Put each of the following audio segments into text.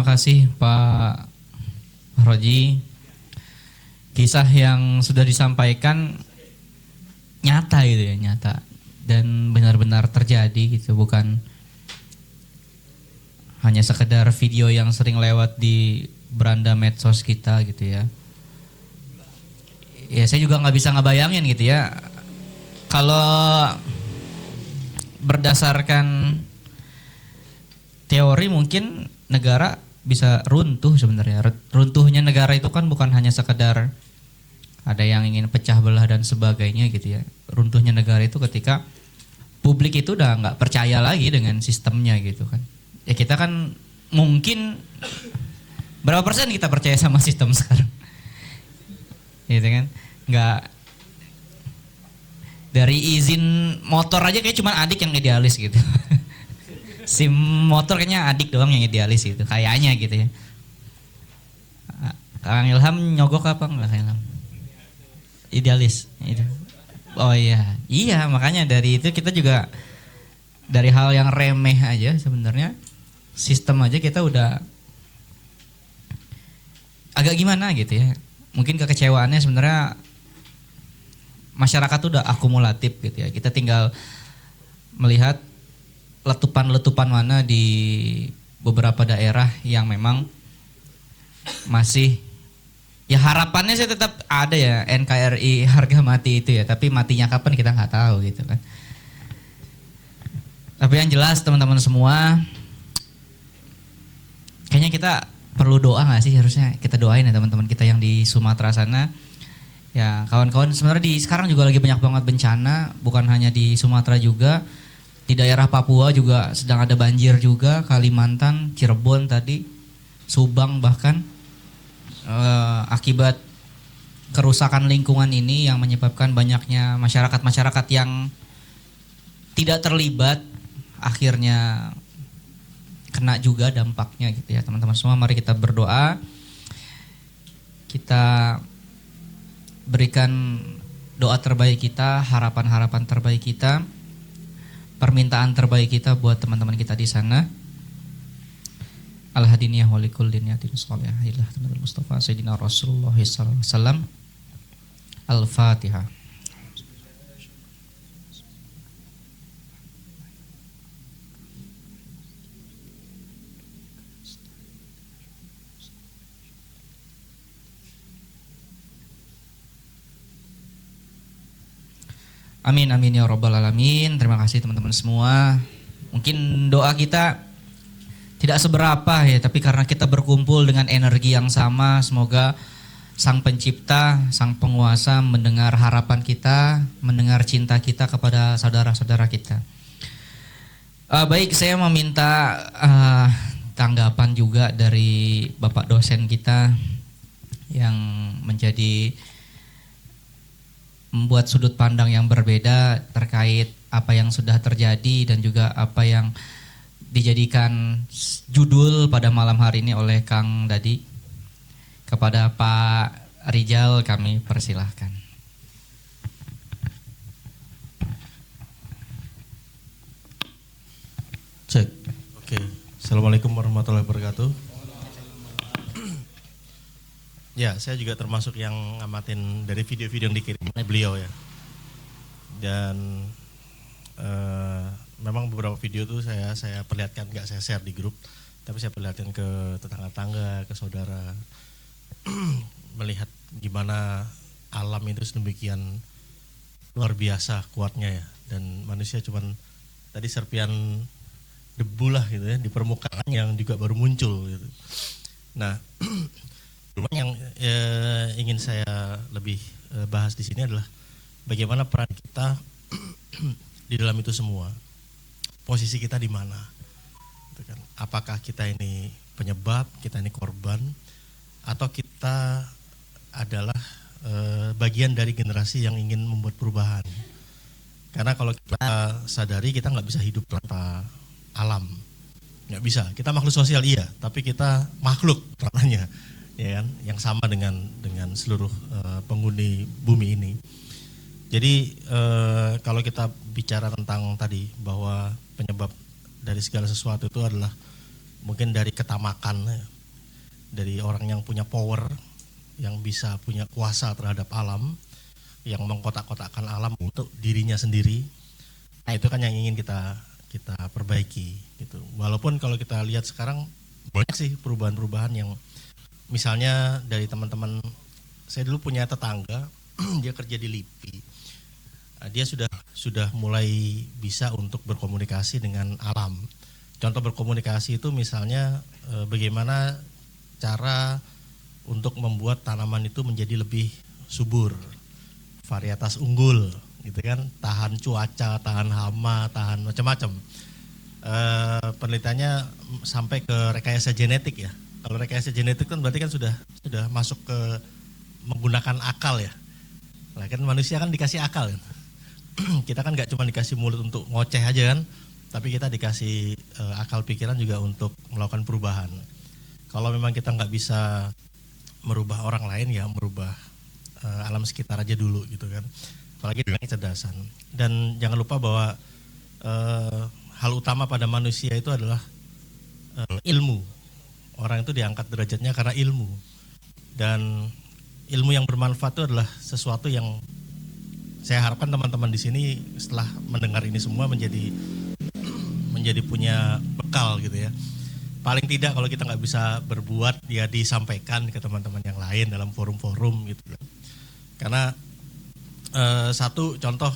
terima kasih Pak Roji. Kisah yang sudah disampaikan nyata gitu ya, nyata dan benar-benar terjadi gitu, bukan hanya sekedar video yang sering lewat di beranda medsos kita gitu ya. Ya saya juga nggak bisa ngebayangin gitu ya, kalau berdasarkan teori mungkin negara bisa runtuh sebenarnya. Runtuhnya negara itu kan bukan hanya sekedar ada yang ingin pecah belah dan sebagainya gitu ya. Runtuhnya negara itu ketika publik itu udah nggak percaya lagi dengan sistemnya gitu kan. Ya kita kan mungkin berapa persen kita percaya sama sistem sekarang? Gitu kan? Nggak, dari izin motor aja kayak cuma adik yang idealis gitu. SIM motor kayaknya adik doang yang idealis gitu, kayaknya gitu ya. Kang Ilham nyogok apa enggak Kang Ilham? Idealis. Oh iya, iya makanya dari itu kita juga dari hal yang remeh aja sebenarnya sistem aja kita udah agak gimana gitu ya. Mungkin kekecewaannya sebenarnya masyarakat udah akumulatif gitu ya. Kita tinggal melihat letupan-letupan mana di beberapa daerah yang memang masih, ya harapannya sih tetap ada ya NKRI harga mati itu ya, tapi matinya kapan kita nggak tahu gitu kan. Tapi yang jelas teman-teman semua, kayaknya kita perlu doa nggak sih, harusnya kita doain ya teman-teman kita yang di Sumatera sana. Ya kawan-kawan sebenarnya di sekarang juga lagi banyak banget bencana, bukan hanya di Sumatera juga, di daerah Papua juga sedang ada banjir juga, Kalimantan, Cirebon tadi, Subang bahkan. Akibat kerusakan lingkungan ini yang menyebabkan banyaknya masyarakat-masyarakat yang tidak terlibat akhirnya kena juga dampaknya gitu ya teman-teman semua. Mari kita berdoa, kita berikan doa terbaik kita, harapan-harapan terbaik kita, permintaan terbaik kita buat teman-teman kita di sana. Al-hadiniyah walikul diniyatin sholihah ilah Nabi Mustafa Sayyidina Rasulullah sallallahu alaihi wasallam. Al-Fatihah. Amin amin ya rabbal alamin. Terima kasih teman-teman semua. Mungkin doa kita tidak seberapa ya, tapi karena kita berkumpul dengan energi yang sama, semoga Sang Pencipta, Sang Penguasa mendengar harapan kita, mendengar cinta kita kepada saudara-saudara kita. Baik, saya meminta tanggapan juga dari Bapak dosen kita yang membuat sudut pandang yang berbeda terkait apa yang sudah terjadi dan juga apa yang dijadikan judul pada malam hari ini oleh Kang Dadi. Kepada Pak Rijal kami persilahkan. Cek. Oke. Assalamualaikum warahmatullahi wabarakatuh. Ya, saya juga termasuk yang ngamatin dari video-video yang dikirim oleh beliau ya. Dan memang beberapa video tuh saya perlihatkan, nggak saya share di grup, tapi saya perlihatkan ke tetangga-tangga, ke saudara, melihat gimana alam itu sedemikian luar biasa kuatnya ya, dan manusia cuman tadi serpian debu lah gitu ya di permukaan yang juga baru muncul gitu. Nah, yang ingin saya lebih bahas di sini adalah bagaimana peran kita di dalam itu semua. Posisi kita di mana? Apakah kita ini penyebab, kita ini korban, atau kita adalah bagian dari generasi yang ingin membuat perubahan? Karena kalau kita sadari kita nggak bisa hidup tanpa alam, nggak bisa. Kita makhluk sosial iya, tapi kita makhluk ranahnya, ya kan, yang sama dengan seluruh penghuni bumi ini. Jadi kalau kita bicara tentang tadi bahwa penyebab dari segala sesuatu itu adalah mungkin dari ketamakan, dari orang yang punya power, yang bisa punya kuasa terhadap alam, yang mengkotak-kotakkan alam untuk dirinya sendiri. Nah itu kan yang ingin kita perbaiki gitu. Walaupun kalau kita lihat sekarang banyak sih perubahan-perubahan yang misalnya dari teman-teman, saya dulu punya tetangga dia kerja di LIPI. Dia sudah mulai bisa untuk berkomunikasi dengan alam. Contoh berkomunikasi itu misalnya bagaimana cara untuk membuat tanaman itu menjadi lebih subur, varietas unggul, gitu kan, tahan cuaca, tahan hama, tahan macam-macam. Penelitiannya sampai ke rekayasa genetik ya. Kalau rekayasa genetik kan berarti kan sudah masuk ke menggunakan akal ya. Nah, kan manusia kan dikasih akal kan. Kita kan nggak cuma dikasih mulut untuk ngoceh aja kan, tapi kita dikasih akal pikiran juga untuk melakukan perubahan. Kalau memang kita nggak bisa merubah orang lain ya merubah alam sekitar aja dulu gitu kan. Apalagi dengan kecerdasan. Dan jangan lupa bahwa hal utama pada manusia itu adalah ilmu. Orang itu diangkat derajatnya karena ilmu. Dan ilmu yang bermanfaat itu adalah sesuatu yang saya harapkan teman-teman di sini setelah mendengar ini semua menjadi punya bekal gitu ya. Paling tidak kalau kita nggak bisa berbuat ya disampaikan ke teman-teman yang lain dalam forum-forum gitu. Karena satu contoh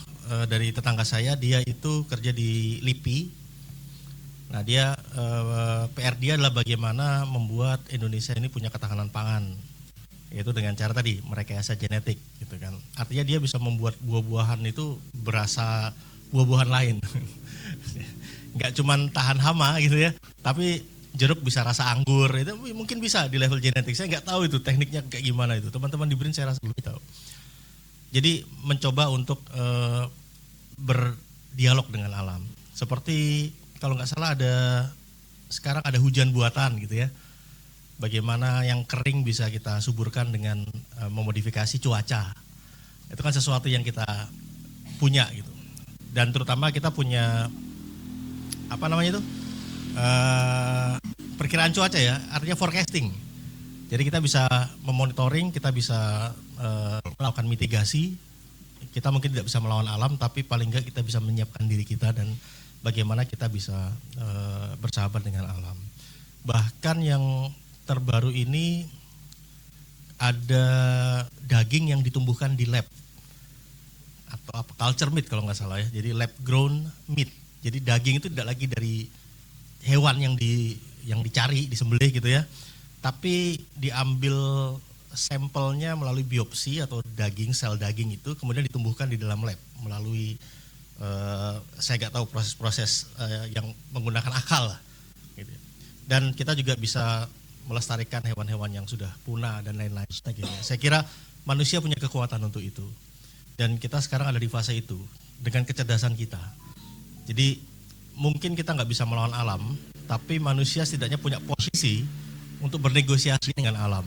dari tetangga saya, dia itu kerja di LIPI. Nah dia PR dia adalah bagaimana membuat Indonesia ini punya ketahanan pangan, yaitu dengan cara tadi merekayasa genetik gitu kan. Artinya dia bisa membuat buah-buahan itu berasa buah-buahan lain. Nggak cuman tahan hama gitu ya, tapi jeruk bisa rasa anggur, itu mungkin bisa di level genetik. Saya nggak tahu itu tekniknya kayak gimana itu. Teman-teman di BRIN saya rasa belum tahu. Jadi mencoba untuk berdialog dengan alam. Seperti kalau nggak salah sekarang ada hujan buatan gitu ya. Bagaimana yang kering bisa kita suburkan dengan memodifikasi cuaca. Itu kan sesuatu yang kita punya gitu. Dan terutama kita punya apa namanya itu? Perkiraan cuaca ya, artinya forecasting. Jadi kita bisa memonitoring, kita bisa melakukan mitigasi. Kita mungkin tidak bisa melawan alam, tapi paling enggak kita bisa menyiapkan diri kita dan bagaimana kita bisa bersahabat dengan alam. Bahkan yang terbaru ini ada daging yang ditumbuhkan di lab atau culture meat kalau nggak salah ya. Jadi lab grown meat. Jadi daging itu tidak lagi dari hewan yang dicari, disembelih gitu ya. Tapi diambil sampelnya melalui biopsi atau sel daging itu kemudian ditumbuhkan di dalam lab melalui saya nggak tahu proses-proses yang menggunakan akal lah. Gitu. Dan kita juga bisa melestarikan hewan-hewan yang sudah punah dan lain-lain. Saya kira manusia punya kekuatan untuk itu. Dan kita sekarang ada di fase itu dengan kecerdasan kita. Jadi mungkin kita nggak bisa melawan alam, tapi manusia setidaknya punya posisi untuk bernegosiasi dengan alam.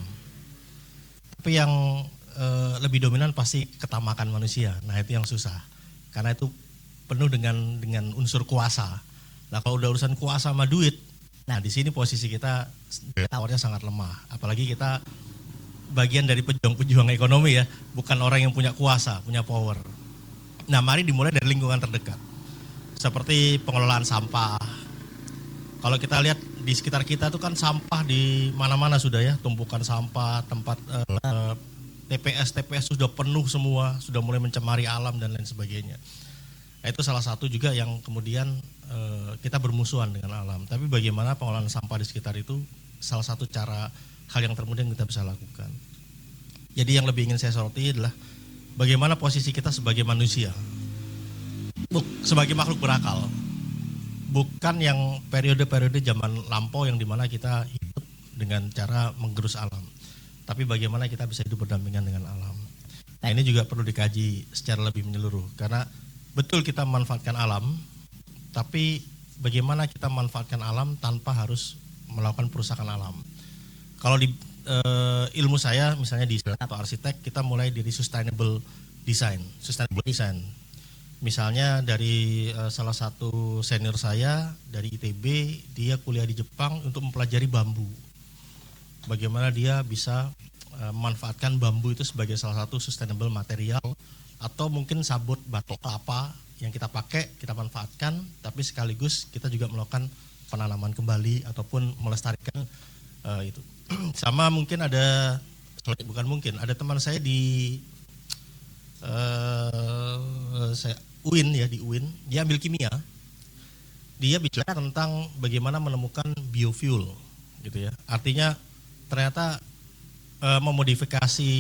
Tapi yang lebih dominan pasti ketamakan manusia. Nah itu yang susah, karena itu penuh dengan unsur kuasa. Nah kalau udah urusan kuasa sama duit, nah di sini posisi kita tawarnya sangat lemah. Apalagi kita bagian dari pejuang-pejuang ekonomi ya, bukan orang yang punya kuasa, punya power. Nah mari dimulai dari lingkungan terdekat. Seperti pengelolaan sampah. Kalau kita lihat di sekitar kita itu kan sampah di mana-mana sudah ya, tumpukan sampah, tempat TPS sudah penuh semua, sudah mulai mencemari alam dan lain sebagainya. Nah, itu salah satu juga yang kemudian kita bermusuhan dengan alam. Tapi bagaimana pengelolaan sampah di sekitar itu salah satu cara hal yang termudah yang kita bisa lakukan. Jadi yang lebih ingin saya soroti adalah bagaimana posisi kita sebagai manusia. Sebagai makhluk berakal, bukan yang periode-periode zaman lampau yang dimana kita hidup dengan cara menggerus alam, tapi bagaimana kita bisa hidup berdampingan dengan alam. Nah ini juga perlu dikaji secara lebih menyeluruh, karena betul kita memanfaatkan alam, tapi bagaimana kita memanfaatkan alam tanpa harus melakukan perusakan alam. Kalau di ilmu saya misalnya di atau arsitek, kita mulai dari sustainable design. Misalnya dari salah satu senior saya dari ITB, dia kuliah di Jepang untuk mempelajari bambu. Bagaimana dia bisa memanfaatkan bambu itu sebagai salah satu sustainable material, atau mungkin sabut batok kelapa yang kita pakai, kita manfaatkan, tapi sekaligus kita juga melakukan penanaman kembali ataupun melestarikan itu. Sama mungkin ada teman saya di UIN ya, di UIN, dia ambil kimia, dia bicara tentang bagaimana menemukan biofuel gitu ya. Artinya ternyata memodifikasi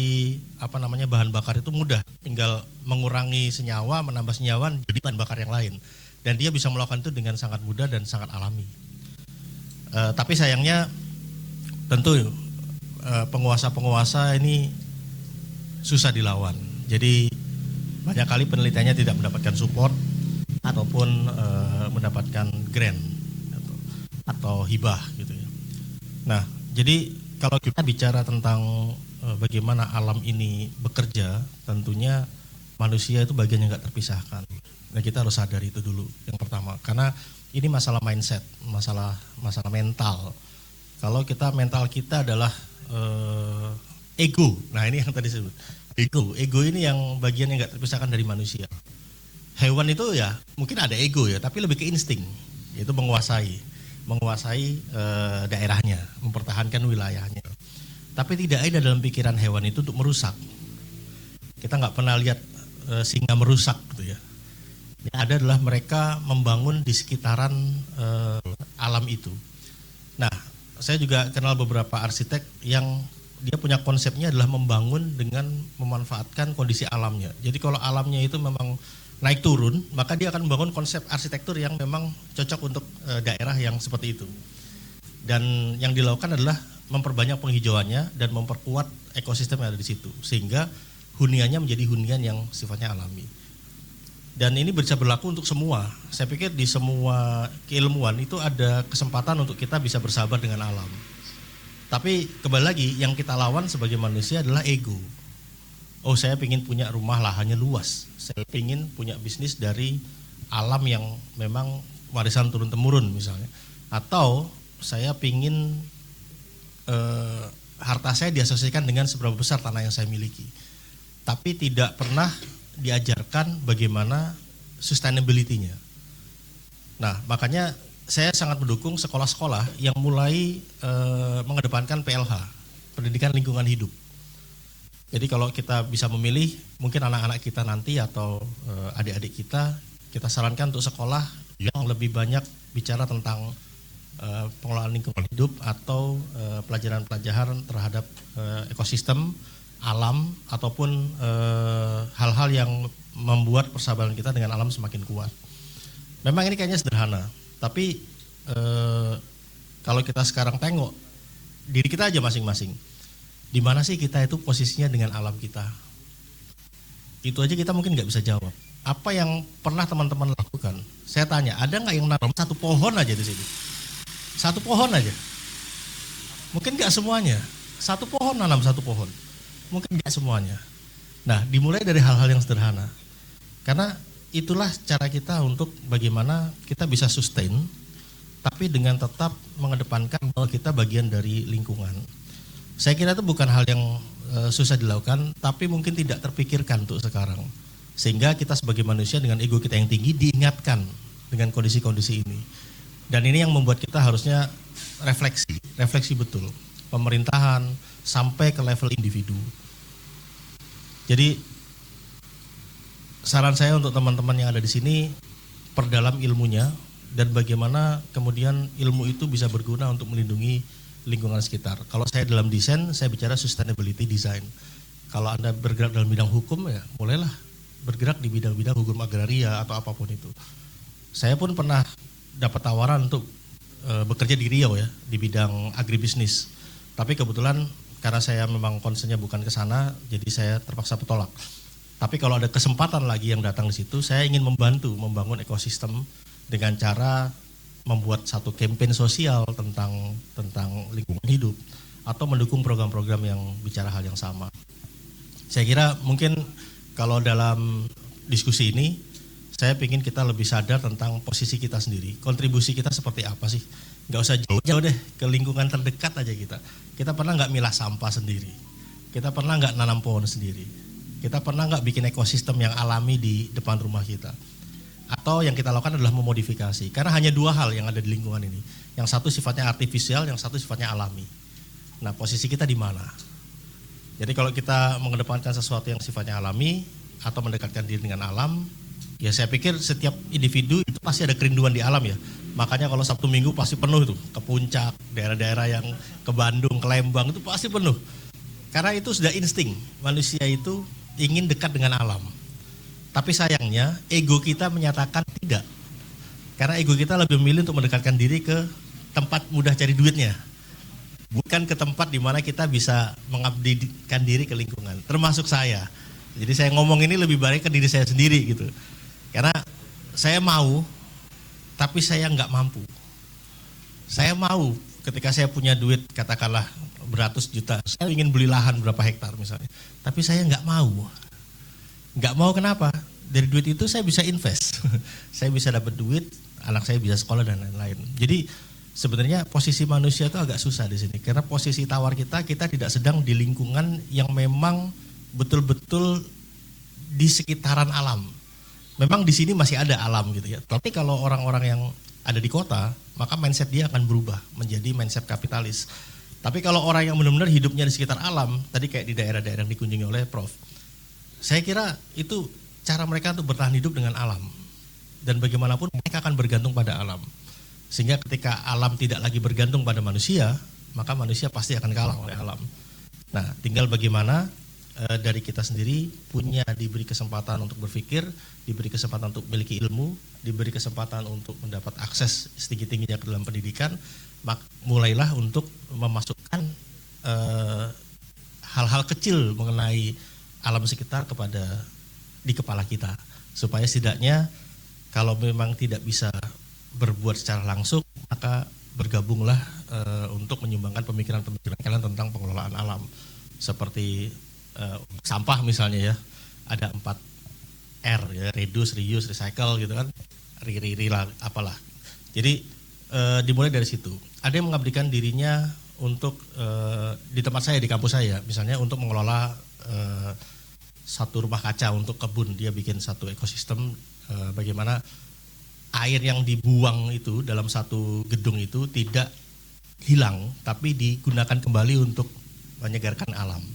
bahan bakar itu mudah, tinggal mengurangi senyawa, menambah senyawa jadi bahan bakar yang lain, dan dia bisa melakukan itu dengan sangat mudah dan sangat alami. Tapi sayangnya tentu penguasa-penguasa ini susah dilawan. Jadi banyak kali penelitiannya tidak mendapatkan support ataupun mendapatkan grant atau hibah gitu ya. Nah, jadi kalau kita bicara tentang bagaimana alam ini bekerja, tentunya manusia itu bagian yang nggak terpisahkan. Nah, kita harus sadari itu dulu yang pertama, karena ini masalah mindset, masalah mental. Kalau mental kita adalah ego, nah ini yang tadi disebut ego ini yang bagian yang nggak terpisahkan dari manusia. Hewan itu ya mungkin ada ego ya, tapi lebih ke insting, yaitu menguasai daerahnya, mempertahankan wilayahnya. Tapi tidak ada dalam pikiran hewan itu untuk merusak. Kita nggak pernah lihat singa merusak gitu ya. Yang ada adalah mereka membangun di sekitaran alam itu. Nah, saya juga kenal beberapa arsitek yang dia punya konsepnya adalah membangun dengan memanfaatkan kondisi alamnya. Jadi kalau alamnya itu memang naik turun, maka dia akan membangun konsep arsitektur yang memang cocok untuk daerah yang seperti itu. Dan yang dilakukan adalah memperbanyak penghijauannya dan memperkuat ekosistem yang ada di situ, sehingga huniannya menjadi hunian yang sifatnya alami. Dan ini bisa berlaku untuk semua. Saya pikir di semua keilmuan itu ada kesempatan untuk kita bisa bersahabat dengan alam. Tapi kembali lagi, yang kita lawan sebagai manusia adalah ego. Oh, saya ingin punya rumah lahannya luas. Saya ingin punya bisnis dari alam yang memang warisan turun-temurun misalnya. Atau saya ingin harta saya diasosiasikan dengan seberapa besar tanah yang saya miliki. Tapi tidak pernah diajarkan bagaimana sustainability-nya. Nah, makanya saya sangat mendukung sekolah-sekolah yang mulai mengedepankan PLH, pendidikan lingkungan hidup. Jadi kalau kita bisa memilih, mungkin anak-anak kita nanti atau adik-adik kita sarankan untuk sekolah yang lebih banyak bicara tentang pengelolaan lingkungan hidup atau pelajaran-pelajaran terhadap ekosistem, alam, ataupun hal-hal yang membuat persahabatan kita dengan alam semakin kuat. Memang ini kayaknya sederhana. Tapi kalau kita sekarang tengok diri kita aja masing-masing, di mana sih kita itu posisinya dengan alam kita? Itu aja kita mungkin nggak bisa jawab. Apa yang pernah teman-teman lakukan? Saya tanya, ada nggak yang nanam satu pohon aja di sini? Satu pohon aja. Mungkin nggak semuanya. Satu pohon, nanam satu pohon. Mungkin nggak semuanya. Nah, dimulai dari hal-hal yang sederhana. Karena itulah cara kita untuk bagaimana kita bisa sustain, tapi dengan tetap mengedepankan bahwa kita bagian dari lingkungan. Saya kira itu bukan hal yang susah dilakukan, tapi mungkin tidak terpikirkan untuk sekarang. Sehingga kita sebagai manusia dengan ego kita yang tinggi diingatkan dengan kondisi-kondisi ini. Dan ini yang membuat kita harusnya refleksi betul. Pemerintahan sampai ke level individu. Jadi saran saya untuk teman-teman yang ada di sini, perdalam ilmunya dan bagaimana kemudian ilmu itu bisa berguna untuk melindungi lingkungan sekitar. Kalau saya dalam desain, saya bicara sustainability design. Kalau Anda bergerak dalam bidang hukum, ya mulailah bergerak di bidang-bidang hukum agraria atau apapun itu. Saya pun pernah dapat tawaran untuk bekerja di Riau ya, di bidang agribisnis. Tapi kebetulan karena saya memang concernnya bukan ke sana, jadi saya terpaksa bertolak. Tapi kalau ada kesempatan lagi yang datang di situ, saya ingin membantu membangun ekosistem dengan cara membuat satu kampanye sosial tentang lingkungan hidup atau mendukung program-program yang bicara hal yang sama. Saya kira mungkin kalau dalam diskusi ini saya ingin kita lebih sadar tentang posisi kita sendiri, kontribusi kita seperti apa sih. Nggak usah jauh-jauh deh, ke lingkungan terdekat aja kita. Kita pernah nggak milah sampah sendiri? Kita pernah nggak nanam pohon sendiri? Kita pernah nggak bikin ekosistem yang alami di depan rumah kita? Atau yang kita lakukan adalah memodifikasi. Karena hanya dua hal yang ada di lingkungan ini. Yang satu sifatnya artifisial, yang satu sifatnya alami. Nah, posisi kita di mana? Jadi kalau kita mengedepankan sesuatu yang sifatnya alami atau mendekatkan diri dengan alam, ya saya pikir setiap individu itu pasti ada kerinduan di alam ya. Makanya kalau Sabtu Minggu pasti penuh tuh, ke puncak, daerah-daerah yang ke Bandung, ke Lembang itu pasti penuh. Karena itu sudah insting, manusia itu ingin dekat dengan alam. Tapi sayangnya ego kita menyatakan tidak. Karena ego kita lebih memilih untuk mendekatkan diri ke tempat mudah cari duitnya. Bukan ke tempat di mana kita bisa mengabdikan diri ke lingkungan, termasuk saya. Jadi saya ngomong ini lebih baik ke diri saya sendiri gitu. Karena saya mau, tapi saya nggak mampu. Saya mau ketika saya punya duit katakanlah beratus juta, saya ingin beli lahan berapa hektar misalnya. Tapi saya nggak mau. Nggak mau kenapa? Dari duit itu saya bisa invest. Saya bisa dapat duit, anak saya bisa sekolah dan lain-lain. Jadi sebenarnya posisi manusia itu agak susah di sini. Karena posisi tawar kita tidak sedang di lingkungan yang memang betul-betul di sekitaran alam. Memang di sini masih ada alam gitu ya. Tapi kalau orang-orang yang ada di kota, maka mindset dia akan berubah menjadi mindset kapitalis. Tapi kalau orang yang benar-benar hidupnya di sekitar alam, tadi kayak di daerah-daerah yang dikunjungi oleh Prof, saya kira itu cara mereka untuk bertahan hidup dengan alam. Dan bagaimanapun mereka akan bergantung pada alam. Sehingga ketika alam tidak lagi bergantung pada manusia, maka manusia pasti akan kalah oleh alam. Nah, tinggal bagaimana dari kita sendiri diberi kesempatan untuk berpikir, diberi kesempatan untuk memiliki ilmu, diberi kesempatan untuk mendapat akses setinggi-tingginya ke dalam pendidikan, mulailah untuk memasukkan hal-hal kecil mengenai alam sekitar di kepala kita, supaya setidaknya kalau memang tidak bisa berbuat secara langsung, maka bergabunglah untuk menyumbangkan pemikiran-pemikiran kalian tentang pengelolaan alam, seperti sampah misalnya ya, ada 4 R ya, reduce, reuse, recycle gitu kan, lah apalah. Jadi dimulai dari situ. Ada yang mengabdikan dirinya untuk di tempat saya, di kampus saya misalnya, untuk mengelola satu rumah kaca untuk kebun. Dia bikin satu ekosistem bagaimana air yang dibuang itu dalam satu gedung itu tidak hilang, tapi digunakan kembali untuk menyegarkan alam.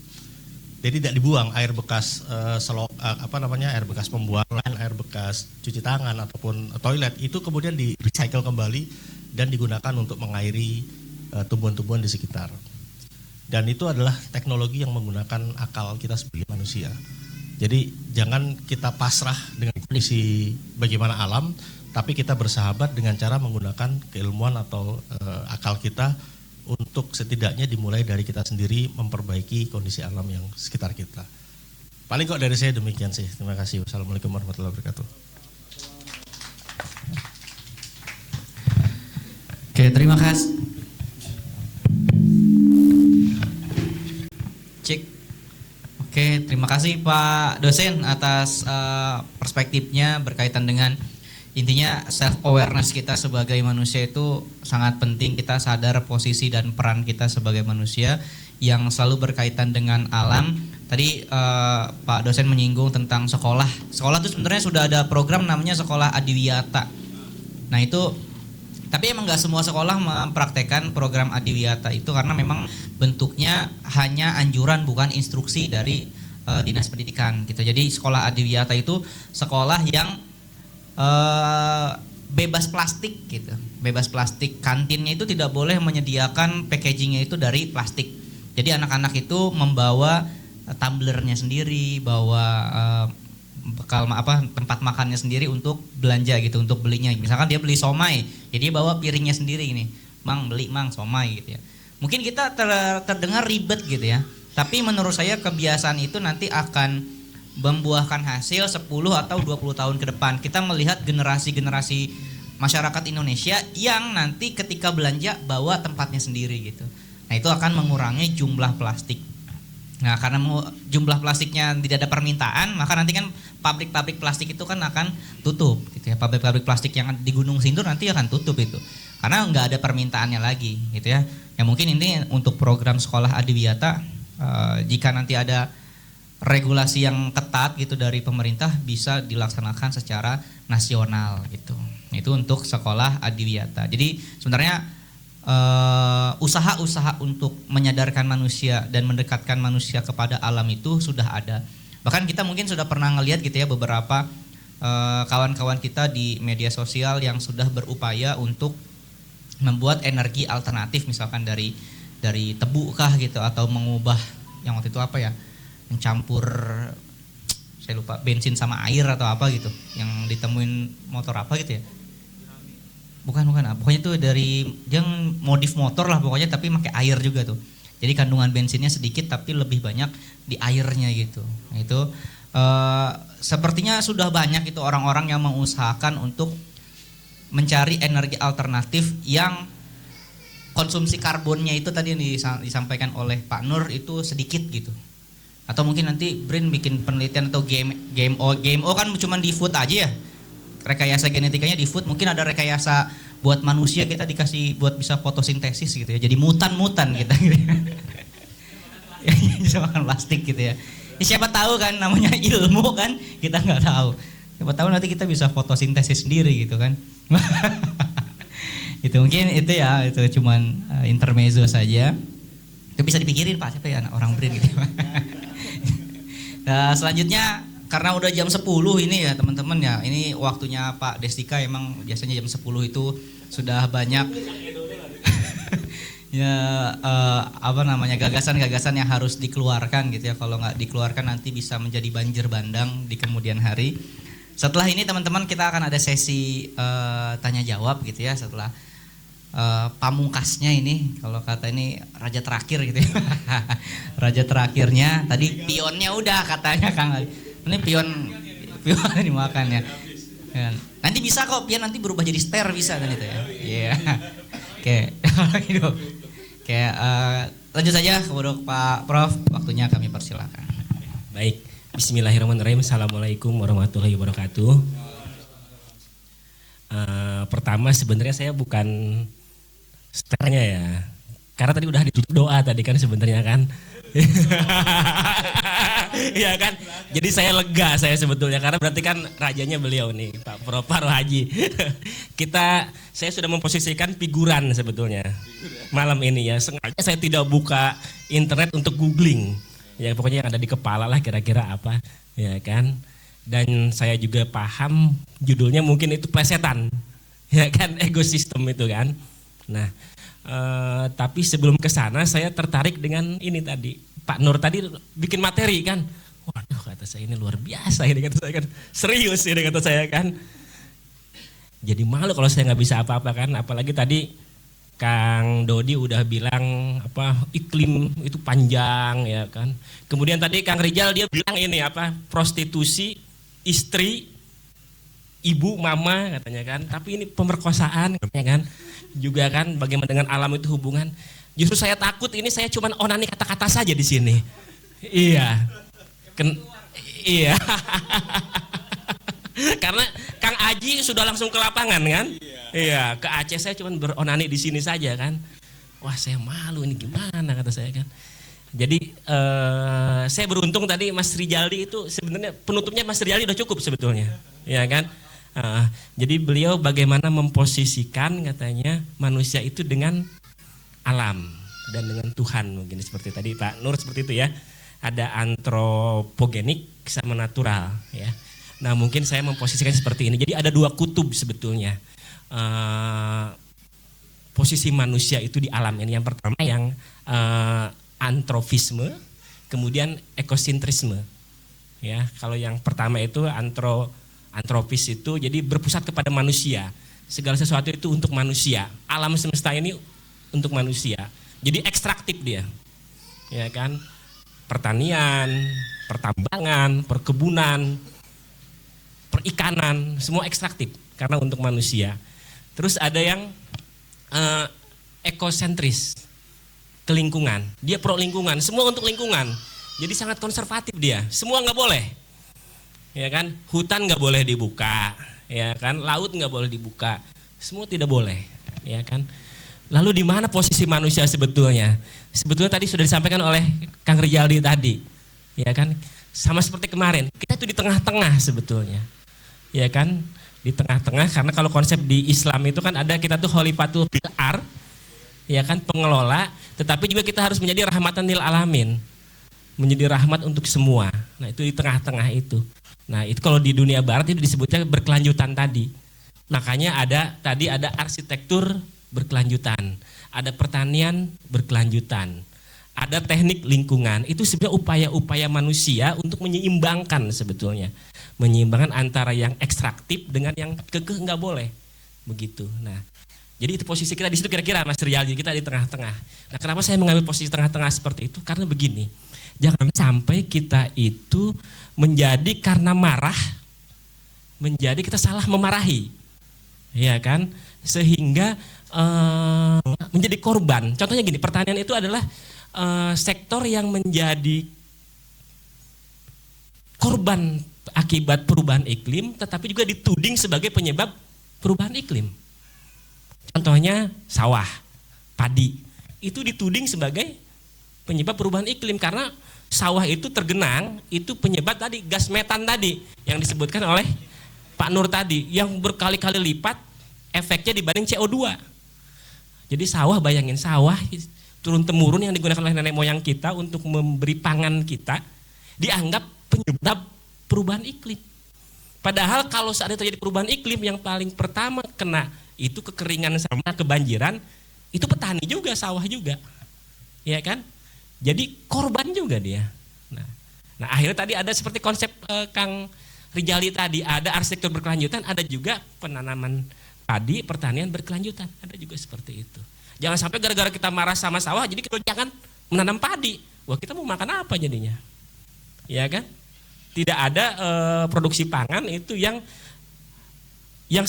Jadi tidak dibuang air bekas air bekas pembuangan, air bekas cuci tangan ataupun toilet, itu kemudian di recycle kembali dan digunakan untuk mengairi tumbuhan-tumbuhan di sekitar. Dan itu adalah teknologi yang menggunakan akal kita sebagai manusia. Jadi jangan kita pasrah dengan kondisi bagaimana alam, tapi kita bersahabat dengan cara menggunakan keilmuan atau akal kita untuk setidaknya dimulai dari kita sendiri memperbaiki kondisi alam yang sekitar kita. Paling kok dari saya demikian sih. Terima kasih. Wassalamualaikum warahmatullahi wabarakatuh. Oke, terima kasih. Cek. Oke, terima kasih Pak dosen atas perspektifnya berkaitan dengan intinya self awareness kita sebagai manusia itu sangat penting. Kita sadar posisi dan peran kita sebagai manusia yang selalu berkaitan dengan alam. Tadi Pak dosen menyinggung tentang sekolah. Sekolah itu sebenarnya sudah ada program namanya Sekolah Adiwiyata. Nah itu, tapi emang nggak semua sekolah mempraktekkan program Adiwiyata itu karena memang bentuknya hanya anjuran bukan instruksi dari dinas pendidikan gitu. Jadi sekolah Adiwiyata itu sekolah yang bebas plastik gitu, bebas plastik. Kantinnya itu tidak boleh menyediakan packagingnya itu dari plastik. Jadi anak-anak itu membawa tumblernya sendiri, bawa bekal tempat makannya sendiri untuk belanja gitu, untuk belinya. Misalkan dia beli somai, jadi dia bawa piringnya sendiri ini, mang beli mang somai gitu ya. Mungkin kita terdengar ribet gitu ya, tapi menurut saya kebiasaan itu nanti akan membuahkan hasil 10 atau 20 tahun ke depan. Kita melihat generasi-generasi masyarakat Indonesia yang nanti ketika belanja bawa tempatnya sendiri gitu. Nah itu akan mengurangi jumlah plastik. Nah, karena jumlah plastiknya tidak ada permintaan, maka nanti kan pabrik-pabrik plastik itu kan akan tutup gitu ya. Pabrik-pabrik plastik yang di Gunung Sindur nanti akan tutup itu. Karena nggak ada permintaannya lagi gitu ya. Ya mungkin ini untuk program sekolah adiwiyata, jika nanti ada regulasi yang ketat gitu dari pemerintah bisa dilaksanakan secara nasional gitu. Itu untuk sekolah adiwiyata. Jadi sebenarnya usaha-usaha untuk menyadarkan manusia dan mendekatkan manusia kepada alam itu sudah ada. Bahkan kita mungkin sudah pernah ngelihat gitu ya beberapa kawan-kawan kita di media sosial yang sudah berupaya untuk membuat energi alternatif, misalkan dari tebu kah gitu, atau mengubah yang waktu itu apa ya, mencampur saya lupa bensin sama air atau apa gitu, yang ditemuin motor apa gitu ya. Bukan, pokoknya itu dari yang modif motor lah pokoknya, tapi pakai air juga tuh. Jadi kandungan bensinnya sedikit tapi lebih banyak di airnya gitu. Nah, itu sepertinya sudah banyak itu orang-orang yang mengusahakan untuk mencari energi alternatif yang konsumsi karbonnya itu tadi yang disampaikan oleh Pak Nur itu sedikit gitu. Atau mungkin nanti Brin bikin penelitian atau GMO kan cuma di food aja ya. Rekayasa genetikanya di food, mungkin ada rekayasa buat manusia, kita dikasih buat bisa fotosintesis gitu ya, jadi mutan kita gitu ya. Bisa makan plastik gitu ya. Siapa tahu kan, namanya ilmu kan, kita nggak tahu. Siapa tahu nanti kita bisa fotosintesis sendiri gitu kan. Itu mungkin itu ya, itu cuman intermezzo saja. Itu bisa dipikirin Pak, siapa ya anak orang Brin gitu. Nah, selanjutnya karena udah jam 10 ini ya teman-teman ya, ini waktunya Pak Destika, emang biasanya jam 10 itu sudah banyak ya gagasan-gagasan yang harus dikeluarkan gitu ya. Kalau nggak dikeluarkan nanti bisa menjadi banjir bandang di kemudian hari. Setelah ini teman-teman kita akan ada sesi tanya jawab gitu ya, setelah pamungkasnya ini, kalau kata ini raja terakhir gitu ya. Raja terakhirnya tadi pionnya udah katanya Kang. Ini pion dimakan ya. Nanti bisa kok pion nanti berubah jadi ster, bisa kan itu ya. Iya. Oke. Oke, lanjut saja kepada Pak Prof, waktunya kami persilakan. Baik, bismillahirrahmanirrahim. Assalamualaikum warahmatullahi wabarakatuh. Pertama sebenarnya saya bukan sternya ya. Karena tadi udah ditutup doa tadi kan sebenarnya kan. Iya kan, jadi saya lega saya sebetulnya, karena berarti kan rajanya beliau nih Pak Prof Pak Haji. Saya sudah memposisikan figuran sebetulnya malam ini ya. Sengaja saya tidak buka internet untuk googling ya, pokoknya yang ada di kepala lah kira-kira apa ya kan. Dan saya juga paham judulnya mungkin itu plesetan ya kan, ekosistem itu kan. Nah tapi sebelum ke sana saya tertarik dengan ini tadi. Pak Nur tadi bikin materi kan, waduh kata saya ini luar biasa ini, kata saya kan, serius ini kata saya kan. Jadi malu kalau saya nggak bisa apa-apa kan, apalagi tadi Kang Dodi udah bilang apa iklim itu panjang ya kan. Kemudian tadi Kang Rijal dia bilang ini apa prostitusi istri ibu mama katanya kan, tapi ini pemerkosaan ya kan, juga kan bagaimana dengan alam itu hubungan. Justru saya takut ini saya cuma onani kata-kata saja di sini. Iya. Iya. Karena Kang Aji sudah langsung ke lapangan kan? Iya, ke Aceh saya cuma beronani di sini saja kan. Wah, saya malu ini gimana kata saya kan. Jadi saya beruntung tadi Mas Rijaldi itu sebenarnya penutupnya Mas Rijaldi udah cukup sebetulnya. Ya kan? Jadi beliau bagaimana memposisikan katanya manusia itu dengan alam dan dengan Tuhan, mungkin seperti tadi Pak Nur seperti itu ya. Ada antropogenik sama natural ya. Nah mungkin saya memposisikan seperti ini. Jadi ada dua kutub sebetulnya posisi manusia itu di alam ini. Yang pertama yang antrofisme, kemudian ekosentrisme ya. Kalau yang pertama itu antropis itu jadi berpusat kepada manusia, segala sesuatu itu untuk manusia, alam semesta ini untuk manusia. Jadi ekstraktif dia, ya kan? Pertanian, pertambangan, perkebunan, perikanan, semua ekstraktif karena untuk manusia. Terus ada yang ekosentris, ke lingkungan. Dia pro lingkungan, semua untuk lingkungan. Jadi sangat konservatif dia. Semua nggak boleh, ya kan? Hutan nggak boleh dibuka, ya kan? Laut nggak boleh dibuka, semua tidak boleh, ya kan? Lalu di mana posisi manusia sebetulnya? Sebetulnya tadi sudah disampaikan oleh Kang Rijaldi tadi, ya kan? Sama seperti kemarin, kita itu di tengah-tengah sebetulnya, ya kan? Di tengah-tengah, karena kalau konsep di Islam itu kan ada kita tuh khalifatul fil ard, ya kan, pengelola, tetapi juga kita harus menjadi rahmatan lil alamin, menjadi rahmat untuk semua. Nah itu di tengah-tengah itu. Nah itu kalau di dunia barat itu disebutnya berkelanjutan tadi. Makanya tadi ada arsitektur berkelanjutan, ada pertanian berkelanjutan, ada teknik lingkungan. Itu sebenarnya upaya-upaya manusia untuk menyeimbangkan sebetulnya. Menyeimbangkan antara yang ekstraktif dengan yang kekeh, nggak boleh begitu. Nah, jadi itu posisi kita di situ kira-kira Mas Rijaldi, kita di tengah-tengah. Nah, kenapa saya mengambil posisi tengah-tengah seperti itu? Karena begini, jangan sampai kita itu menjadi karena marah, menjadi kita salah memarahi, ya kan? Sehingga menjadi korban. Contohnya gini, pertanian itu adalah sektor yang menjadi korban akibat perubahan iklim, tetapi juga dituding sebagai penyebab perubahan iklim. Contohnya sawah, padi, itu dituding sebagai penyebab perubahan iklim karena sawah itu tergenang, itu penyebab tadi gas metan tadi yang disebutkan oleh Pak Nur tadi, yang berkali-kali lipat efeknya dibanding CO2. Jadi sawah, bayangin sawah turun-temurun yang digunakan oleh nenek moyang kita untuk memberi pangan kita, dianggap penyebab perubahan iklim. Padahal kalau saat terjadi perubahan iklim, yang paling pertama kena itu kekeringan sama kebanjiran, itu petani juga, sawah juga, ya kan? Jadi korban juga dia. Nah akhirnya tadi ada seperti konsep Kang Rijaldi tadi, ada arsitektur berkelanjutan, ada juga penanaman padi, pertanian berkelanjutan, ada juga seperti itu. Jangan sampai gara-gara kita marah sama sawah, jadi kita jangan menanam padi. Wah, kita mau makan apa jadinya? Ya kan? Tidak ada produksi pangan itu yang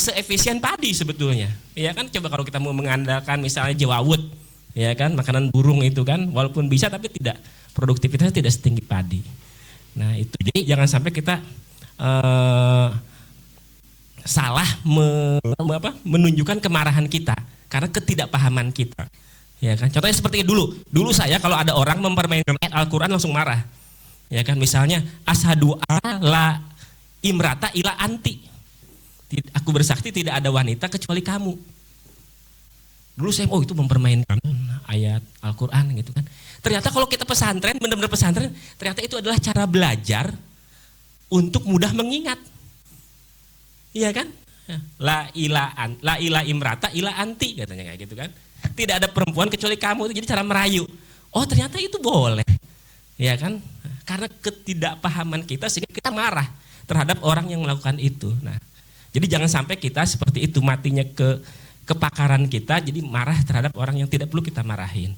seefisien padi sebetulnya. Ya kan, coba kalau kita mau mengandalkan misalnya jewawut, ya kan, makanan burung itu kan, walaupun bisa tapi tidak, produktivitasnya tidak setinggi padi. Nah itu, jadi jangan sampai kita salah menunjukkan kemarahan kita karena ketidakpahaman kita. Ya kan, contohnya seperti dulu saya kalau ada orang mempermainkan ayat Al-Quran langsung marah. Ya kan, misalnya ashadu la imrata ila anti, aku bersaksi tidak ada wanita kecuali kamu. Dulu saya itu mempermainkan ayat Al-Quran gitu kan. Ternyata kalau kita pesantren, benar-benar pesantren, ternyata itu adalah cara belajar untuk mudah mengingat. Iya kan? La ila imrata ila anti katanya kayak gitu kan. Tidak ada perempuan kecuali kamu, itu jadi cara merayu. Oh ternyata itu boleh. Ya kan? Karena ketidakpahaman kita sehingga kita marah terhadap orang yang melakukan itu. Nah, jadi jangan sampai kita seperti itu, matinya kepakaran kita jadi marah terhadap orang yang tidak perlu kita marahin.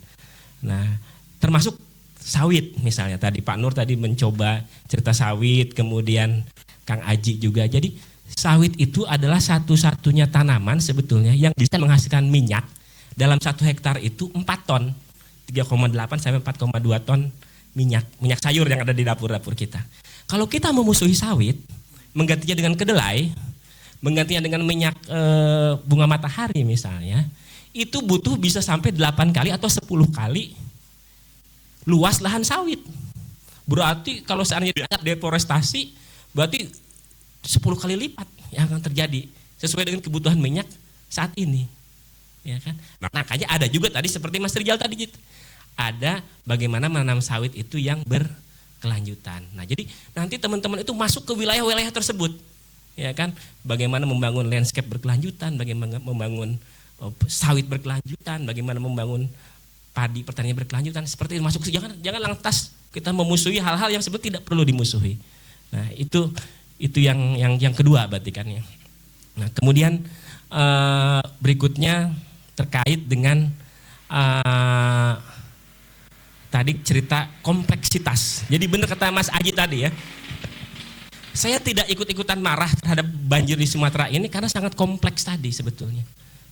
Nah, termasuk sawit misalnya tadi Pak Nur tadi mencoba cerita sawit, kemudian Kang Aji juga. Jadi sawit itu adalah satu-satunya tanaman sebetulnya yang bisa menghasilkan minyak dalam 1 hektar itu 4 ton, 3,8 sampai 4,2 ton minyak sayur yang ada di dapur-dapur kita. Kalau kita memusuhi sawit, menggantinya dengan kedelai, menggantinya dengan minyak bunga matahari misalnya, itu butuh bisa sampai 8 kali atau 10 kali luas lahan sawit. Berarti kalau seandainya deforestasi, berarti 10 kali lipat yang akan terjadi sesuai dengan kebutuhan minyak saat ini. Ya kan? Nah, makanya ada juga tadi seperti Mas Rijal tadi gitu. Ada bagaimana menanam sawit itu yang berkelanjutan. Nah, jadi nanti teman-teman itu masuk ke wilayah-wilayah tersebut. Ya kan? Bagaimana membangun landscape berkelanjutan, bagaimana membangun sawit berkelanjutan, bagaimana membangun padi pertanian berkelanjutan. Seperti itu masuk, jangan lantas kita memusuhi hal-hal yang sebetulnya tidak perlu dimusuhi. Nah, itu yang kedua berarti kan ya. Nah, kemudian berikutnya terkait dengan tadi cerita kompleksitas. Jadi benar kata Mas Aji tadi ya. Saya tidak ikut-ikutan marah terhadap banjir di Sumatera ini karena sangat kompleks tadi sebetulnya.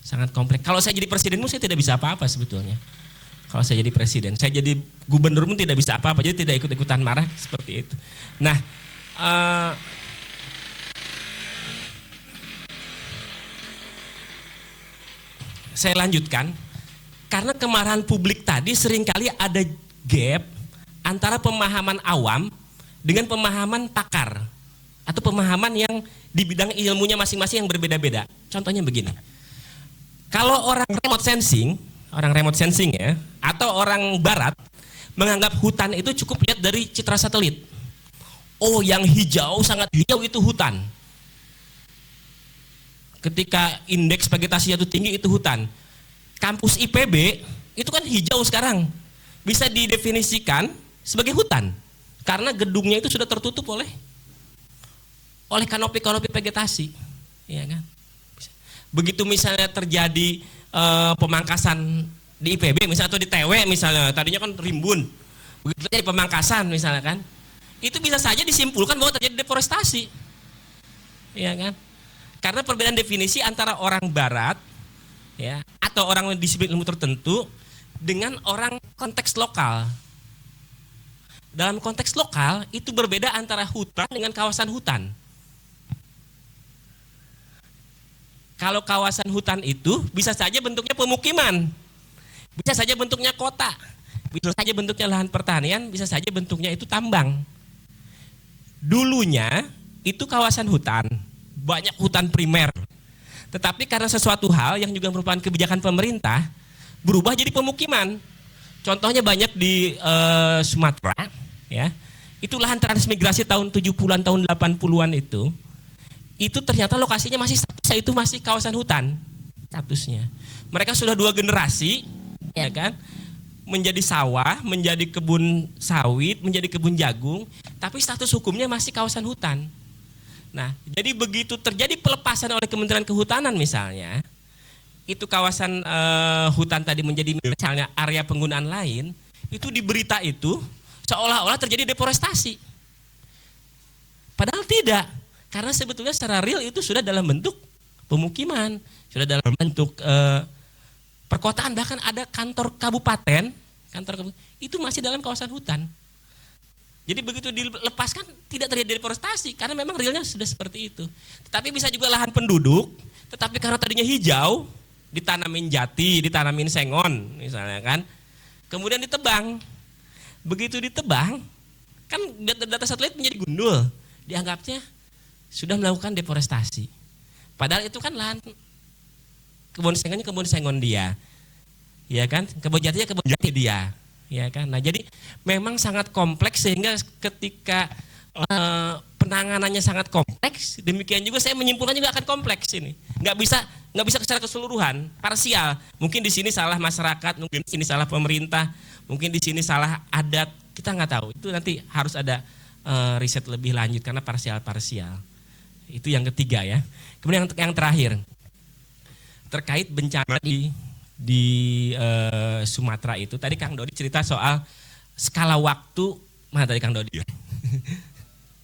Sangat kompleks. Kalau saya jadi presidenmu saya tidak bisa apa-apa sebetulnya. kalau saya jadi presiden. Saya jadi gubernur pun tidak bisa apa-apa, jadi tidak ikut-ikutan marah seperti itu. Nah, saya lanjutkan, karena kemarahan publik tadi seringkali ada gap antara pemahaman awam dengan pemahaman pakar atau pemahaman yang di bidang ilmunya masing-masing yang berbeda-beda. Contohnya begini, kalau orang remote sensing ya, atau orang barat menganggap hutan itu cukup lihat dari citra satelit. Oh, yang hijau, sangat hijau itu hutan. Ketika indeks vegetasinya itu tinggi itu hutan. Kampus IPB itu kan hijau sekarang, bisa didefinisikan sebagai hutan karena gedungnya itu sudah tertutup oleh kanopi vegetasi, ya kan? Begitu misalnya terjadi pemangkasan di IPB misalnya atau di TW misalnya, tadinya kan rimbun, begitu terjadi pemangkasan misalnya kan, itu bisa saja disimpulkan bahwa terjadi deforestasi, ya kan? Karena perbedaan definisi antara orang barat ya atau orang disiplin ilmu tertentu dengan orang konteks lokal. Dalam konteks lokal itu berbeda antara hutan dengan kawasan hutan. Kalau kawasan hutan itu bisa saja bentuknya pemukiman, bisa saja bentuknya kota, bisa saja bentuknya lahan pertanian, bisa saja bentuknya itu tambang. Dulunya itu kawasan hutan, banyak hutan primer. Tetapi karena sesuatu hal yang juga merupakan kebijakan pemerintah, berubah jadi pemukiman. Contohnya banyak di Sumatera, ya. Itu lahan transmigrasi tahun 70-an, tahun 80-an itu ternyata lokasinya masih statusnya itu masih kawasan hutan statusnya. Mereka sudah 2 generasi, ya kan, menjadi sawah, menjadi kebun sawit, menjadi kebun jagung, tapi status hukumnya masih kawasan hutan. Nah, jadi begitu terjadi pelepasan oleh Kementerian Kehutanan misalnya, itu kawasan hutan tadi menjadi misalnya area penggunaan lain, itu di berita itu seolah-olah terjadi deforestasi. Padahal tidak. Karena sebetulnya secara real itu sudah dalam bentuk pemukiman, sudah dalam bentuk perkotaan, bahkan ada kantor kabupaten, itu masih dalam kawasan hutan. Jadi begitu dilepaskan tidak terjadi deforestasi karena memang realnya sudah seperti itu. Tetapi bisa juga lahan penduduk, tetapi karena tadinya hijau, ditanamin jati, ditanamin sengon misalnya kan, kemudian ditebang. Begitu ditebang, kan data satelit menjadi gundul, dianggapnya sudah melakukan deforestasi. Padahal itu kan lahan kebun sengon dia, ya kan? Kebun jatinya kebun jati dia, ya kan? Nah jadi memang sangat kompleks sehingga ketika penanganannya sangat kompleks, demikian juga saya menyimpulkan juga akan kompleks ini. Nggak bisa secara keseluruhan, parsial. Mungkin di sini salah masyarakat, mungkin di sini salah pemerintah, mungkin di sini salah adat, kita nggak tahu. Itu nanti harus ada riset lebih lanjut karena parsial. Itu yang ketiga ya. Kemudian yang terakhir terkait bencana di Sumatera itu. Tadi Kang Dodi cerita soal skala waktu. Mana tadi Kang Dodi?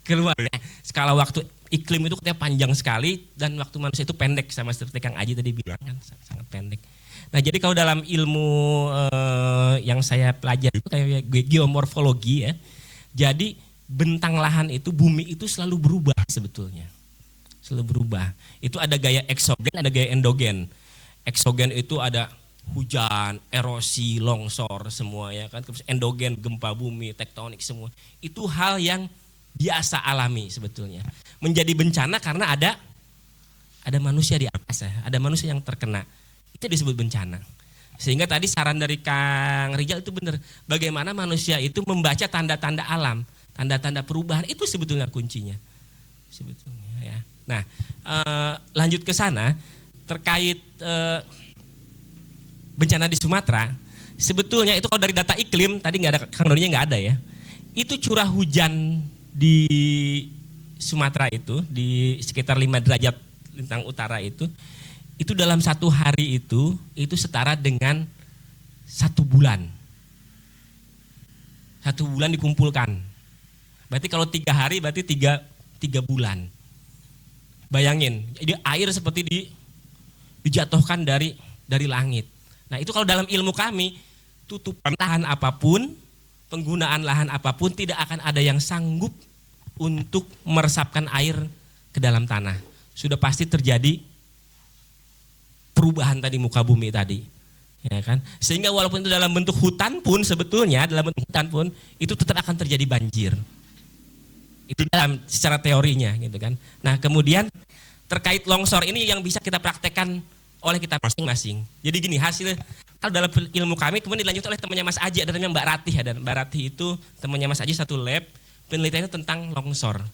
Keluar ya. Skala waktu iklim itu katanya panjang sekali dan waktu manusia itu pendek, sama seperti Kang Aji tadi bilang kan sangat pendek. Nah jadi kalau dalam ilmu yang saya pelajari itu kayak geomorfologi ya. Jadi bentang lahan itu, bumi itu selalu berubah sebetulnya. Selalu berubah. Itu ada gaya eksogen, ada gaya endogen. Eksogen itu ada hujan, erosi, longsor semua ya kan. Terus endogen, gempa bumi, tektonik semua. Itu hal yang biasa alami sebetulnya. Menjadi bencana karena ada manusia di atas ya. Ada manusia yang terkena. Itu disebut bencana. Sehingga tadi saran dari Kang Rijal itu benar. Bagaimana manusia itu membaca tanda-tanda alam, tanda-tanda perubahan, itu sebetulnya kuncinya. Sebetulnya ya. Nah, lanjut ke sana terkait bencana di Sumatera. Sebetulnya itu kalau dari data iklim tadi nggak ada, Kang Doninya nggak ada ya. Itu curah hujan di Sumatera itu di sekitar 5 derajat lintang utara itu dalam 1 hari itu setara dengan 1 bulan. 1 bulan dikumpulkan. Berarti kalau 3 hari berarti 3 bulan. Bayangin, jadi air seperti dijatuhkan dari langit. Nah itu kalau dalam ilmu kami, tutupan lahan apapun, penggunaan lahan apapun tidak akan ada yang sanggup untuk meresapkan air ke dalam tanah. Sudah pasti terjadi perubahan tadi muka bumi tadi, ya kan? Sehingga walaupun itu dalam bentuk hutan pun sebetulnya dalam bentuk hutan pun itu tetap akan terjadi banjir. Itu dalam secara teorinya gitu kan. Nah, kemudian terkait longsor ini yang bisa kita praktekkan oleh kita masing-masing. Jadi gini, hasil kalau dalam ilmu kami kemudian dilanjut oleh temannya Mas Aji, ada namanya Mbak Ratih ya, dan Mbak Ratih itu temannya Mas Aji satu lab penelitiannya tentang longsor.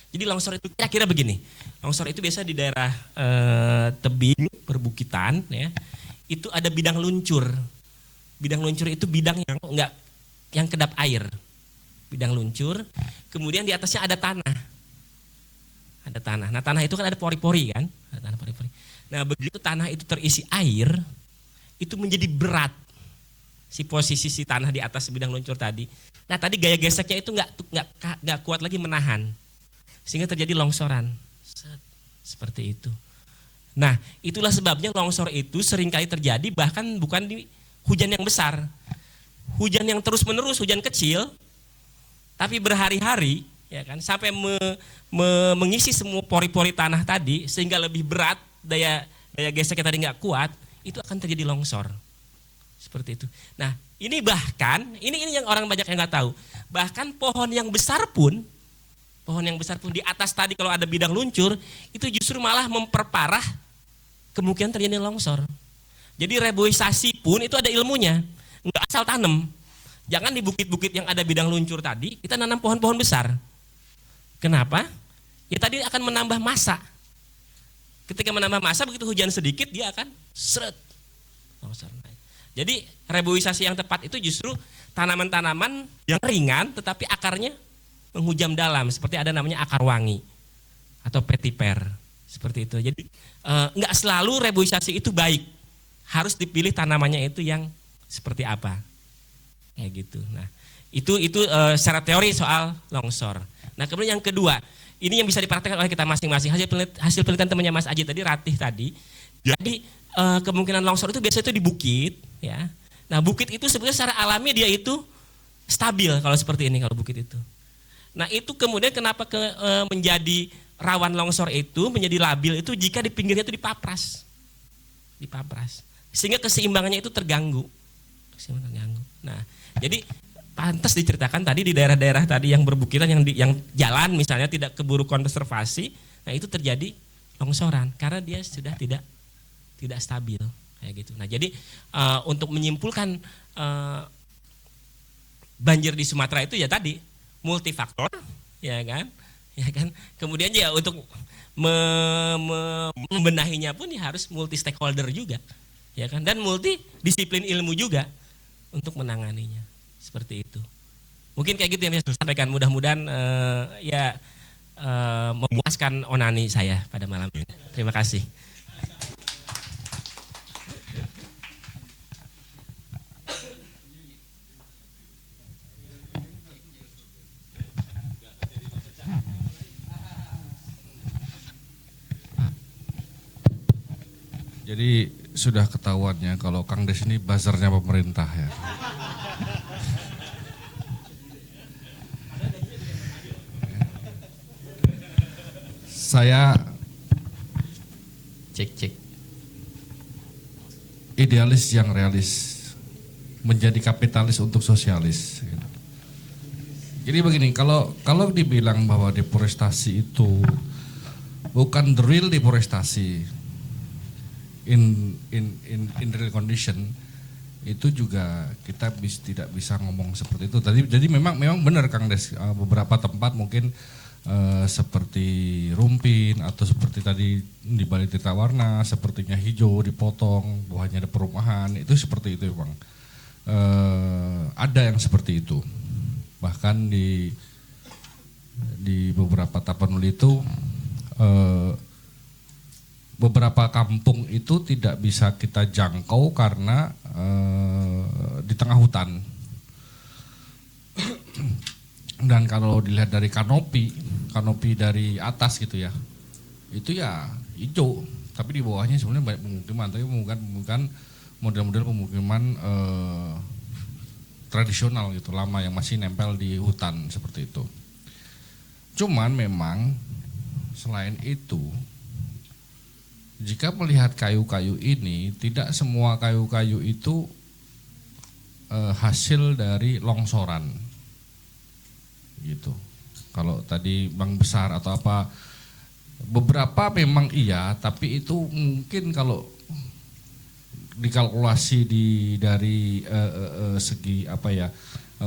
Jadi longsor itu kira-kira begini, longsor itu biasa di daerah tebing, perbukitan ya, itu ada bidang luncur. Bidang luncur itu bidang yang kedap air, bidang luncur. Kemudian di atasnya ada tanah, ada tanah. Nah tanah itu kan ada pori-pori kan, ada tanah pori-pori. Nah begitu tanah itu terisi air, itu menjadi berat si posisi si tanah di atas bidang luncur tadi. Nah tadi gaya geseknya itu nggak kuat lagi menahan, sehingga terjadi longsoran. Seperti itu. Nah itulah sebabnya longsor itu seringkali terjadi bahkan bukan di hujan yang besar. Hujan yang terus menerus, hujan kecil, tapi berhari-hari ya kan, sampai mengisi semua pori-pori tanah tadi sehingga lebih berat, daya geseknya tadi nggak kuat, itu akan terjadi longsor. Seperti itu. Nah ini bahkan, ini yang orang banyak yang nggak tahu, bahkan pohon yang besar pun di atas tadi kalau ada bidang luncur, itu justru malah memperparah kemungkinan terjadi longsor. Jadi reboisasi pun itu ada ilmunya, nggak asal tanam. Jangan di bukit-bukit yang ada bidang luncur tadi, kita nanam pohon-pohon besar. Kenapa? Ya tadi akan menambah massa. Ketika menambah massa, begitu hujan sedikit, dia akan seret. Longsor. Jadi reboisasi yang tepat itu justru tanaman-tanaman yang ringan, tetapi akarnya menghujam dalam, seperti ada namanya akar wangi atau petiper, seperti itu. Jadi nggak selalu reboisasi itu baik, harus dipilih tanamannya itu yang seperti apa, kayak gitu. Nah itu secara teori soal longsor. Nah kemudian yang kedua, ini yang bisa dipraktekkan oleh kita masing-masing. Hasil penelitian temannya Mas Aji tadi, Ratih tadi. Jadi kemungkinan longsor itu biasanya itu di bukit, ya. Nah bukit itu sebenarnya secara alami dia itu stabil kalau seperti ini kalau bukit itu. Nah itu kemudian kenapa menjadi rawan longsor itu, menjadi labil itu jika di pinggirnya itu dipapras, sehingga keseimbangannya itu terganggu. Nah jadi pantas diceritakan tadi di daerah-daerah tadi yang berbukitan, yang jalan misalnya tidak keburu konservasi, nah itu terjadi longsoran karena dia sudah tidak stabil kayak gitu. Nah jadi untuk menyimpulkan banjir di Sumatera itu ya tadi multifaktor, ya kan. Kemudian ya untuk membenahinya pun ya harus multi stakeholder juga, ya kan, dan multidisiplin ilmu juga untuk menanganinya, seperti itu. Mungkin kayak gitu yang saya sampaikan. Mudah-mudahan memuaskan onani saya pada malam ini. Terima kasih. Jadi sudah ketahuannya kalau Kang Des ini buzzernya pemerintah ya. Saya Cek. idealis yang realis, menjadi kapitalis untuk sosialis. Jadi begini, kalau dibilang bahwa deforestasi itu bukan the real deforestasi, in real condition, itu juga kita tidak bisa ngomong seperti itu. Jadi memang benar Kang Des, beberapa tempat mungkin seperti Rumpin atau seperti tadi di Bali Tirta Warna, sepertinya hijau dipotong, bawahnya ada perumahan, itu seperti itu Bang. Ada yang seperti itu. Bahkan di beberapa Tapanuli itu beberapa kampung itu tidak bisa kita jangkau karena di tengah hutan. Dan kalau dilihat dari kanopi dari atas gitu ya, itu ya hijau, tapi di bawahnya sebenarnya banyak pemukiman, tapi bukan model-model pemukiman tradisional gitu, lama yang masih nempel di hutan seperti itu. Cuman memang selain itu, jika melihat kayu-kayu ini, tidak semua kayu-kayu itu hasil dari longsoran, gitu. Kalau tadi Bang Besar atau apa, beberapa memang iya, tapi itu mungkin kalau dikalkulasi dari segi apa ya,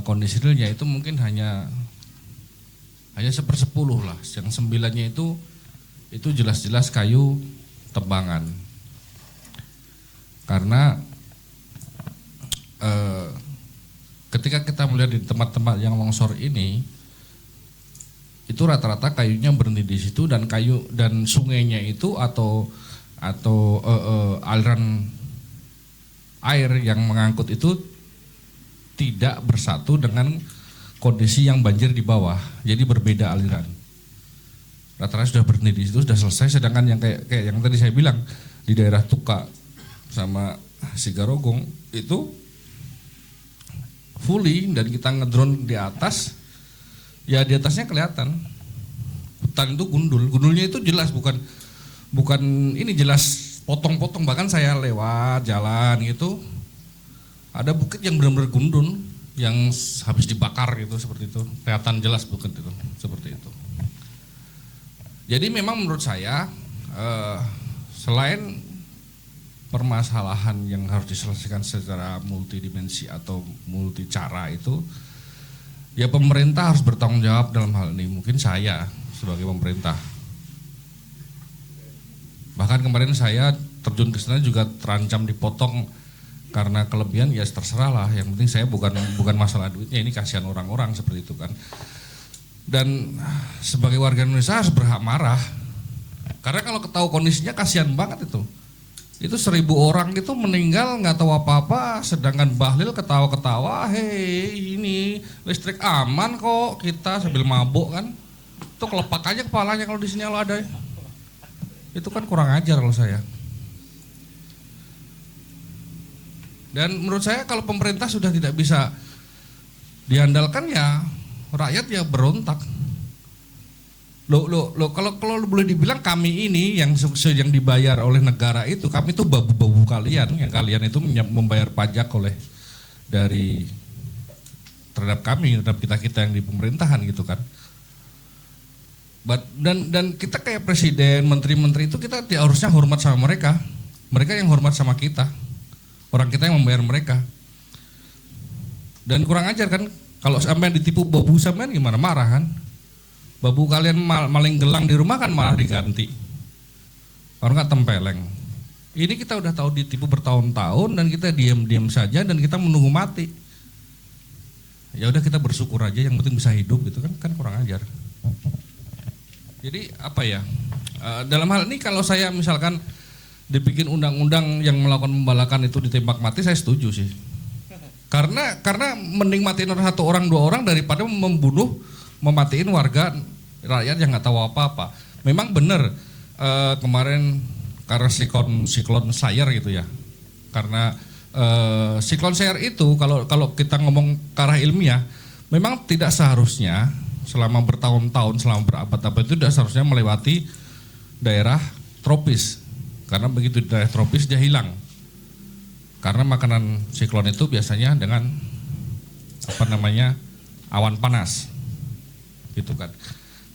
kondisi realnya itu mungkin hanya 1/10 lah. Yang 9-nya itu jelas-jelas kayu tebangan. Karena ketika kita melihat di tempat-tempat yang longsor ini, itu rata-rata kayunya berhenti di situ, dan kayu dan sungainya itu atau aliran air yang mengangkut itu tidak bersatu dengan kondisi yang banjir di bawah, jadi berbeda aliran. Rata-rata sudah berhenti di situ, sudah selesai. Sedangkan yang kayak yang tadi saya bilang di daerah Tuka sama Sigarogong itu fully, dan kita ngedrone di atas, ya di atasnya kelihatan hutan itu gundulnya itu jelas, bukan ini jelas potong-potong. Bahkan saya lewat jalan gitu, ada bukit yang benar-benar gundul yang habis dibakar gitu, seperti itu, kelihatan jelas bukit itu seperti itu. Jadi memang menurut saya selain permasalahan yang harus diselesaikan secara multidimensi atau multi cara itu, ya pemerintah harus bertanggung jawab dalam hal ini. Mungkin saya sebagai pemerintah, bahkan kemarin saya terjun ke sana juga terancam dipotong karena kelebihan, ya terserah lah. Yang penting saya bukan masalah duitnya, ini kasihan orang-orang seperti itu kan. Dan sebagai warga Indonesia harus berhak marah, karena kalau ketahui kondisinya kasihan banget itu 1.000 orang itu meninggal nggak tahu apa-apa, sedangkan Bahlil ketawa-ketawa, hei ini listrik aman kok, kita sambil mabuk kan. Itu kelepak aja kepalanya kalau di sini kalau ada. Itu kan kurang ajar kalau saya. Dan menurut saya kalau pemerintah sudah tidak bisa diandalkan, ya rakyat ya berontak. Lo kalau boleh dibilang kami ini yang dibayar oleh negara itu, kami itu babu-babu kalian, yang kalian itu membayar pajak dari terhadap kami, terhadap kita yang di pemerintahan gitu kan. Dan kita kayak presiden, menteri-menteri itu kita harusnya hormat sama mereka yang hormat sama kita, orang kita yang membayar mereka. Dan kurang ajar kan, kalau sampai ditipu babu sampean gimana, marah kan? Babu kalian maling gelang di rumah kan malah diganti, orang nggak tempeleng. Ini kita udah tahu ditipu bertahun-tahun dan kita diam-diam saja dan kita menunggu mati. Ya udah kita bersyukur aja, yang penting bisa hidup gitu kan kurang ajar. Jadi apa ya, dalam hal ini kalau saya misalkan dibikin undang-undang yang melakukan pembalakan itu ditembak mati, saya setuju sih. Karena mending matiin satu orang dua orang daripada mematiin warga rakyat yang nggak tahu apa-apa. Memang benar kemarin karena siklon Sayer gitu ya. Karena siklon Sayer itu kalau kita ngomong ke arah ilmiah, memang tidak seharusnya selama bertahun-tahun, selama berabad-abad itu tidak seharusnya melewati daerah tropis. Karena begitu di daerah tropis dia hilang. Karena makanan siklon itu biasanya dengan awan panas. Gitu kan.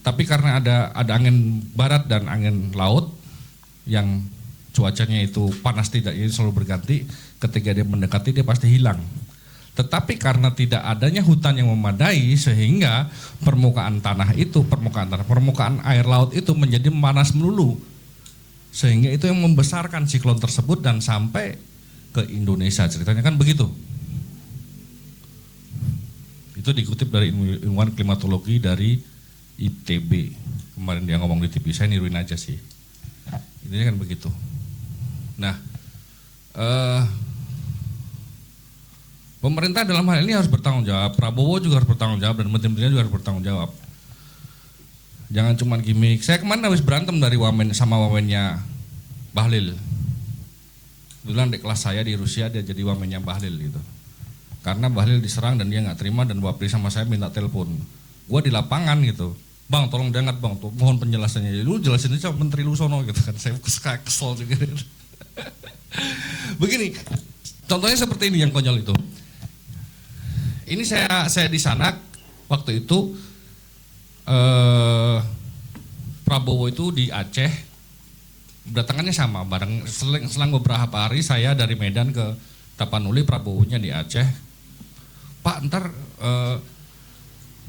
Tapi karena ada angin barat dan angin laut yang cuacanya itu panas tidaknya selalu berganti, ketika dia mendekati dia pasti hilang. Tetapi karena tidak adanya hutan yang memadai, sehingga permukaan air laut itu menjadi panas melulu, sehingga itu yang membesarkan siklon tersebut dan sampai ke Indonesia, ceritanya kan begitu. Itu dikutip dari ilmuwan klimatologi dari ITB. Kemarin dia ngomong di TV, saya niruin aja sih. Intinya kan begitu. Nah, pemerintah dalam hal ini harus bertanggung jawab. Prabowo juga harus bertanggung jawab dan menteri-menterinya juga harus bertanggung jawab. Jangan cuma gimmick. Saya kemarin habis berantem dari sama wamennya Bahlil. Kebetulan di kelas saya di Rusia dia jadi wamennya Bahlil gitu. karena Bahlil diserang dan dia nggak terima dan Bapri sama saya minta telepon. Gua di lapangan gitu, bang tolong diangkat bang, tuh, mohon penjelasannya. Lu jelasin aja menteri lu sono gitu kan, saya kesel juga. Begini, contohnya seperti ini yang konyol itu. Ini saya di sana waktu itu Prabowo itu di Aceh, berdatangannya sama bareng, selang beberapa hari saya dari Medan ke Tapanuli, Prabowo-nya di Aceh. Pak ntar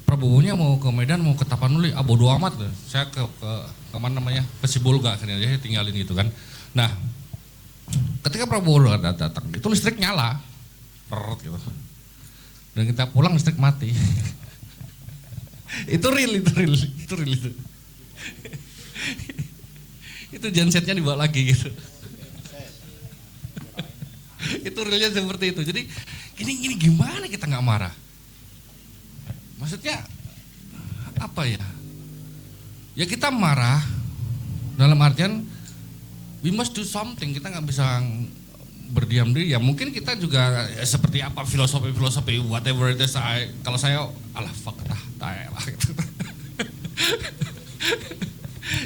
Prabowo-nya mau ke Medan mau ke Tapanuli, bodo amat loh. Saya ke mana namanya, ke Sibolga kan ya, tinggalin gitu kan. Nah ketika Prabowo datang itu listrik nyala gitu. Dan kita pulang listrik mati. itu real. Itu gensetnya dibawa lagi gitu. Itu realnya seperti itu. Jadi ini gimana kita nggak marah? Maksudnya apa ya? Ya kita marah dalam artian we must do something. Kita nggak bisa berdiam diri. Ya mungkin kita juga seperti apa filosofi whatever it is. Kalau saya fuck lah gitu.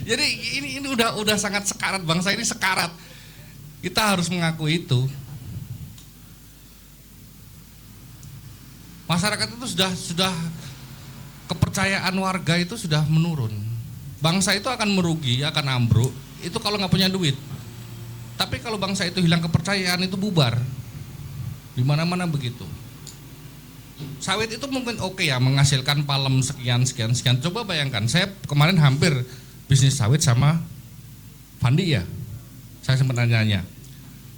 Jadi ini udah sangat sekarat, bangsa ini sekarat. Kita harus mengakui itu. Masyarakat itu sudah kepercayaan warga itu sudah menurun. Bangsa itu akan merugi, akan ambruk itu kalau nggak punya duit. Tapi kalau bangsa itu hilang kepercayaan itu bubar. Di mana-mana begitu. Sawit itu mungkin oke ya, menghasilkan palem sekian. Coba bayangkan, saya kemarin hampir bisnis sawit sama Fandi ya. Saya sempat nanya.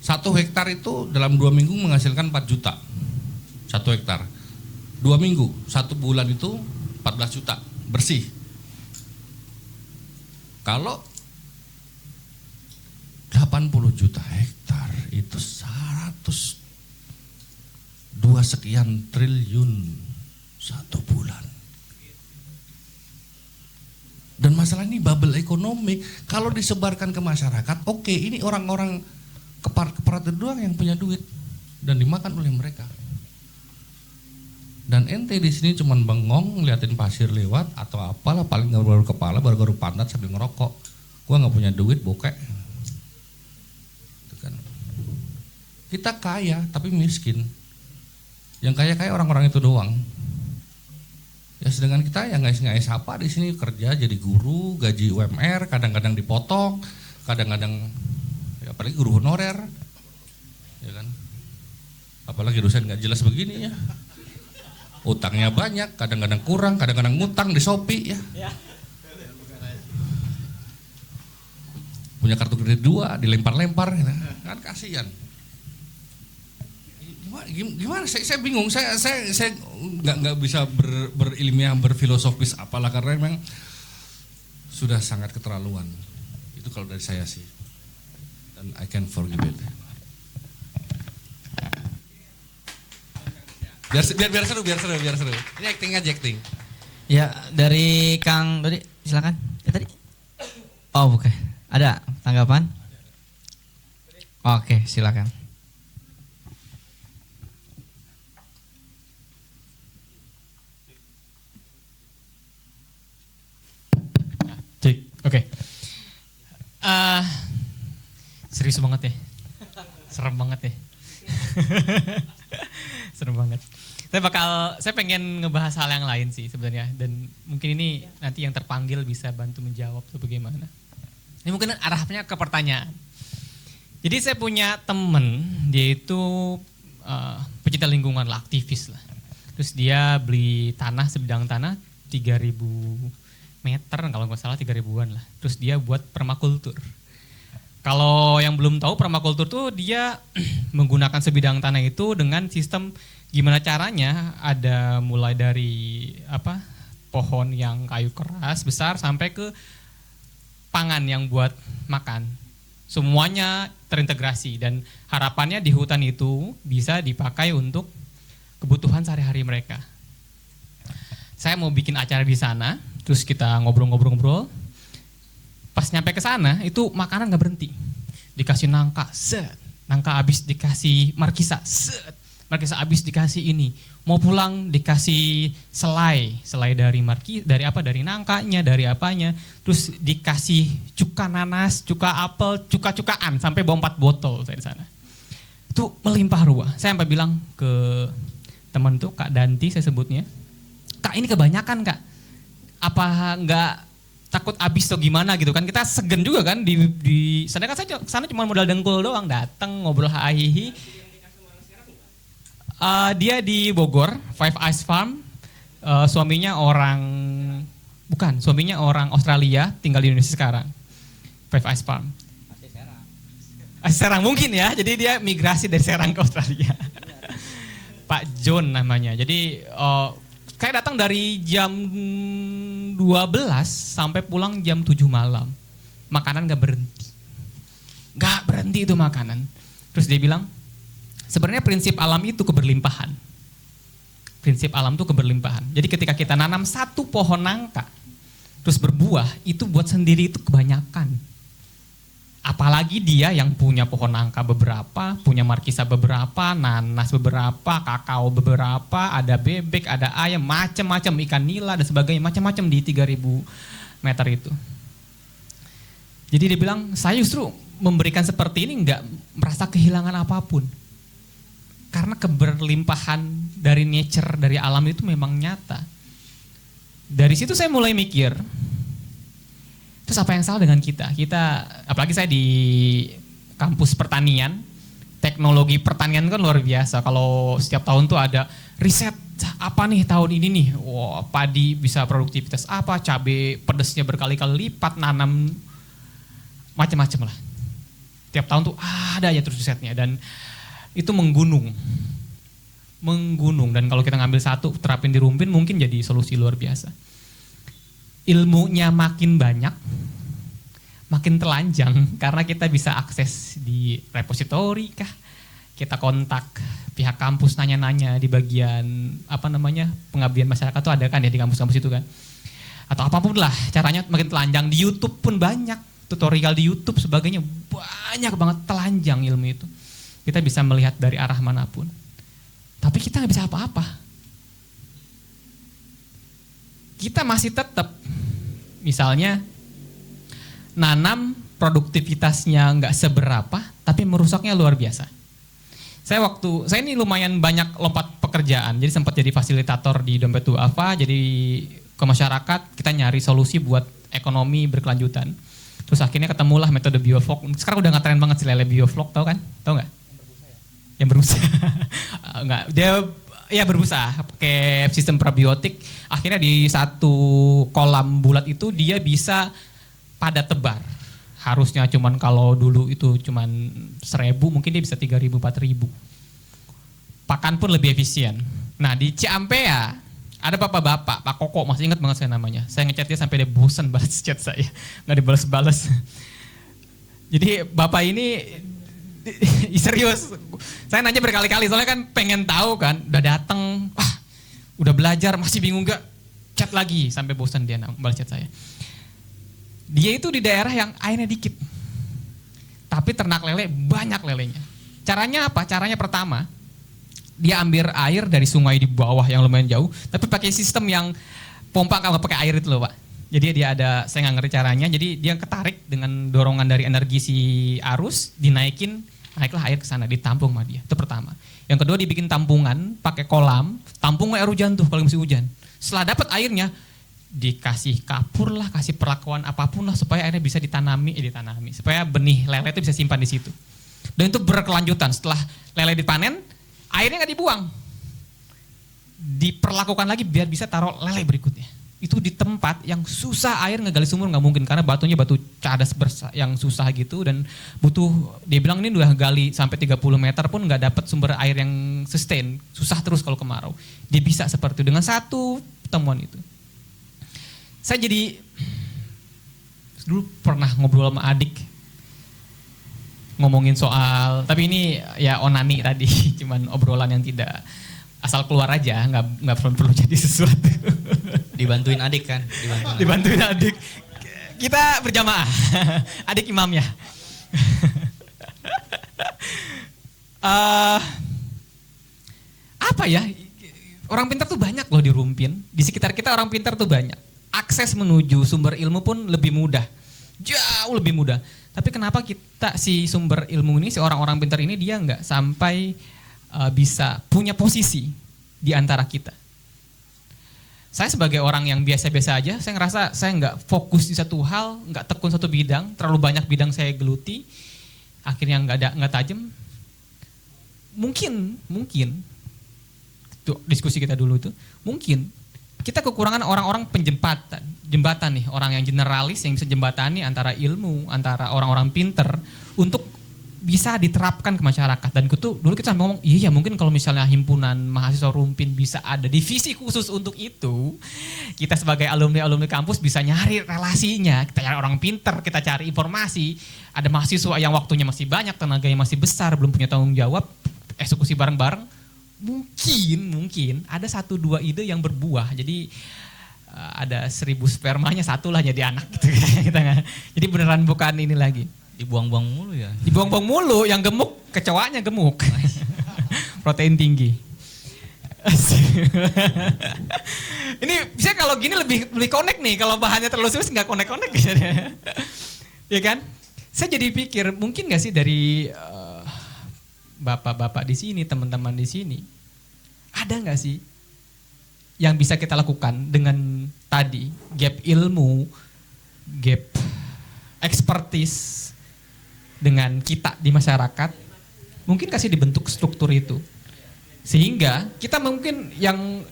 1 hektar itu dalam 2 minggu menghasilkan 4 juta. 1 hektar. 2 minggu, 1 bulan itu 14 juta bersih. Kalau 80 juta hektar itu 102 sekian triliun 1 bulan. Dan masalah ini bubble ekonomi. Kalau disebarkan ke masyarakat, oke, ini orang-orang kepala doang yang punya duit dan dimakan oleh mereka. Dan ente di sini cuman bengong ngeliatin pasir lewat atau apalah, paling garu-garu kepala, baru-garu pantat sambil ngerokok. Gua nggak punya duit, bokek. Itu kan. Kita kaya tapi miskin. Yang kaya orang-orang itu doang. Ya sedangkan kita yang ngais-ngais apa di sini, kerja jadi guru, gaji UMR, kadang-kadang dipotong, kadang-kadang ya apalagi guru honorer. Ya kan. Apalagi dosen nggak jelas begini ya. Utangnya banyak, kadang-kadang kurang, kadang-kadang ngutang di Shopee ya. Punya kartu kredit 2, dilempar-lempar, kan kasihan. Gimana? Saya bingung. Saya nggak bisa berilmiah, berfilosofis apalah, karena memang sudah sangat keterlaluan. Itu kalau dari saya sih. Dan I can forgive it. Biar seru. Ini acting aja, acting. Ya, dari Kang tadi, silakan. Tadi. Oh, bukan. Ada tanggapan? Oke, silakan. Oke. Serius banget ya. Serem banget ya. Serem banget. Saya pengen ngebahas hal yang lain sih sebenarnya, dan mungkin ini nanti yang terpanggil bisa bantu menjawab atau bagaimana. Ini mungkin arahnya ke pertanyaan. Jadi saya punya temen, dia itu pecinta lingkungan lah, aktivis lah. Terus dia beli tanah, sebidang tanah 3.000 meter kalau nggak salah, 3.000-an lah. Terus dia buat permakultur. Kalau yang belum tahu, permakultur tuh dia menggunakan sebidang tanah itu dengan sistem gimana caranya, ada mulai dari pohon yang kayu keras besar sampai ke pangan yang buat makan. Semuanya terintegrasi dan harapannya di hutan itu bisa dipakai untuk kebutuhan sehari-hari mereka. Saya mau bikin acara di sana, terus kita ngobrol-ngobrol. Pas nyampe ke sana itu makanan nggak berhenti. Dikasih nangka, set. Nangka habis dikasih markisa, set. Markisa habis dikasih ini, mau pulang dikasih selai dari nangkanya, dari apanya, terus dikasih cuka nanas, cuka apel, cuka-cukaan sampai bawa 4 botol saya di sana. Itu melimpah ruah. Saya sampai bilang ke teman tuh, Kak Danti saya sebutnya, Kak ini kebanyakan Kak, apa enggak takut habis atau gimana gitu kan, kita segen juga kan di sana kan saya sana cuma modal dengkul doang, datang ngobrol hahihi. Dia di Bogor, Five Eyes Farm. Suaminya orang Australia, tinggal di Indonesia sekarang. Five Eyes Farm. Serang mungkin ya, jadi dia migrasi dari Serang ke Australia. Pak John namanya. Jadi kayak datang dari jam 12 sampai pulang jam 7 malam. Makanan gak berhenti. Gak berhenti itu makanan. Terus dia bilang, sebenarnya prinsip alam itu keberlimpahan. Prinsip alam itu keberlimpahan. Jadi ketika kita nanam 1 pohon nangka, terus berbuah, itu buat sendiri itu kebanyakan. Apalagi dia yang punya pohon nangka beberapa, punya markisa beberapa, nanas beberapa, kakao beberapa, ada bebek, ada ayam, macam-macam, ikan nila dan sebagainya, macam-macam di 3000 meter itu. Jadi dia bilang, saya justru memberikan seperti ini nggak merasa kehilangan apapun. Karena keberlimpahan dari nature, dari alam itu memang nyata. Dari situ saya mulai mikir, terus apa yang salah dengan kita? Apalagi saya di kampus pertanian, teknologi pertanian kan luar biasa. Kalau setiap tahun tuh ada riset, apa nih tahun ini nih, padi bisa produktivitas apa, cabai pedesnya berkali-kali lipat, nanam macam-macam lah. Tiap tahun tuh ada aja terus risetnya, dan itu menggunung, dan kalau kita ngambil satu terapin di Rumpin mungkin jadi solusi luar biasa. Ilmunya makin banyak, makin telanjang karena kita bisa akses di repositori kah, kita kontak pihak kampus nanya-nanya di bagian pengabdian masyarakat tuh ada kan ya di kampus-kampus itu kan, atau apapun lah caranya makin telanjang. Di YouTube pun banyak tutorial di YouTube sebagainya, banyak banget telanjang ilmu itu. Kita bisa melihat dari arah manapun. Tapi kita nggak bisa apa-apa. Kita masih tetap, misalnya, nanam produktivitasnya nggak seberapa, tapi merusaknya luar biasa. Saya ini lumayan banyak lompat pekerjaan, jadi sempat jadi fasilitator di Dompet Duafa, jadi ke masyarakat, kita nyari solusi buat ekonomi berkelanjutan. Terus akhirnya ketemulah metode bioflok. Sekarang udah nggak tren banget sih lele bioflok, tau kan? Tau nggak? Yang berbusa. Enggak, dia berbusa pakai sistem probiotik. Akhirnya di 1 kolam bulat itu dia bisa padat tebar. Harusnya cuman kalau dulu itu cuman 1.000, mungkin dia bisa 3.000, 4.000. Pakan pun lebih efisien. Nah di Ciampea ada bapak-bapak, Pak Koko, masih ingat banget saya namanya. Saya ngechat dia sampai dia bosan balas chat saya, nggak dibalas-balas. Jadi bapak ini serius, saya nanya berkali-kali soalnya kan pengen tahu kan, udah datang, udah belajar masih bingung gak, chat lagi sampai bosan dia balas chat saya. Dia itu di daerah yang airnya dikit, tapi ternak lele banyak lelenya. Caranya apa? Caranya pertama, dia ambil air dari sungai di bawah yang lumayan jauh, tapi pakai sistem yang pompa kalau pakai air itu loh Pak. Jadi dia ada, saya nggak ngerti caranya, jadi dia ketarik dengan dorongan dari energi si arus, naiklah air ke sana, ditampung sama dia. Itu pertama. Yang kedua dibikin tampungan, pakai kolam, tampung air hujan tuh kalau musim hujan. Setelah dapat airnya, dikasih kapur lah, kasih perlakuan apapun lah supaya airnya bisa ditanami, supaya benih lele itu bisa simpan di situ. Dan itu berkelanjutan. Setelah lele dipanen, airnya nggak dibuang, diperlakukan lagi biar bisa taruh lele berikutnya. Itu di tempat yang susah air ngegali sumur nggak mungkin karena batunya batu cadas yang susah gitu, dan butuh, dia bilang ini udah gali sampai 30 meter pun nggak dapat sumber air yang sustain, susah terus kalau kemarau. Dia bisa seperti itu dengan 1 pertemuan itu. Saya jadi dulu pernah ngobrol sama adik ngomongin soal, tapi ini ya onani tadi, cuman obrolan yang tidak asal keluar aja, nggak perlu jadi sesuatu. Dibantuin adik kan? Dibantuin adik. Kita berjamaah, adik imamnya. apa ya? Orang pintar tuh banyak loh di Rumpin. Di sekitar kita orang pintar tuh banyak. Akses menuju sumber ilmu pun lebih mudah. Jauh lebih mudah. Tapi kenapa kita si sumber ilmu ini, si orang-orang pintar ini dia nggak sampai bisa punya posisi di antara kita? Saya sebagai orang yang biasa-biasa aja, saya ngerasa saya nggak fokus di satu hal, nggak tekun satu bidang, terlalu banyak bidang saya geluti, akhirnya nggak tajam. Mungkin tuh, diskusi kita dulu itu, mungkin kita kekurangan orang-orang jembatan nih, orang yang generalis yang bisa jembatani antara ilmu, antara orang-orang pinter untuk bisa diterapkan ke masyarakat. Dan itu dulu kita ngomong, iya mungkin kalau misalnya himpunan mahasiswa Rumpin bisa ada divisi khusus untuk itu, kita sebagai alumni kampus bisa nyari relasinya, kita cari orang pinter, kita cari informasi, ada mahasiswa yang waktunya masih banyak, tenaganya masih besar, belum punya tanggung jawab, eksekusi bareng-bareng, mungkin ada 1-2 ide yang berbuah. Jadi ada 1000 spermanya satu lah jadi anak gitu. Jadi beneran bukan ini lagi. Dibuang-buang mulu ya. Dibuang-buang mulu, yang gemuk kecoanya gemuk. Protein tinggi. Ini bisa kalau gini lebih connect nih, kalau bahannya terlalu serius nggak connect biasanya. Ya kan? Saya jadi pikir mungkin nggak sih dari bapak-bapak di sini, teman-teman di sini, ada nggak sih yang bisa kita lakukan dengan tadi gap ilmu, gap expertise dengan kita di masyarakat, mungkin kasih dibentuk struktur itu, sehingga kita mungkin yang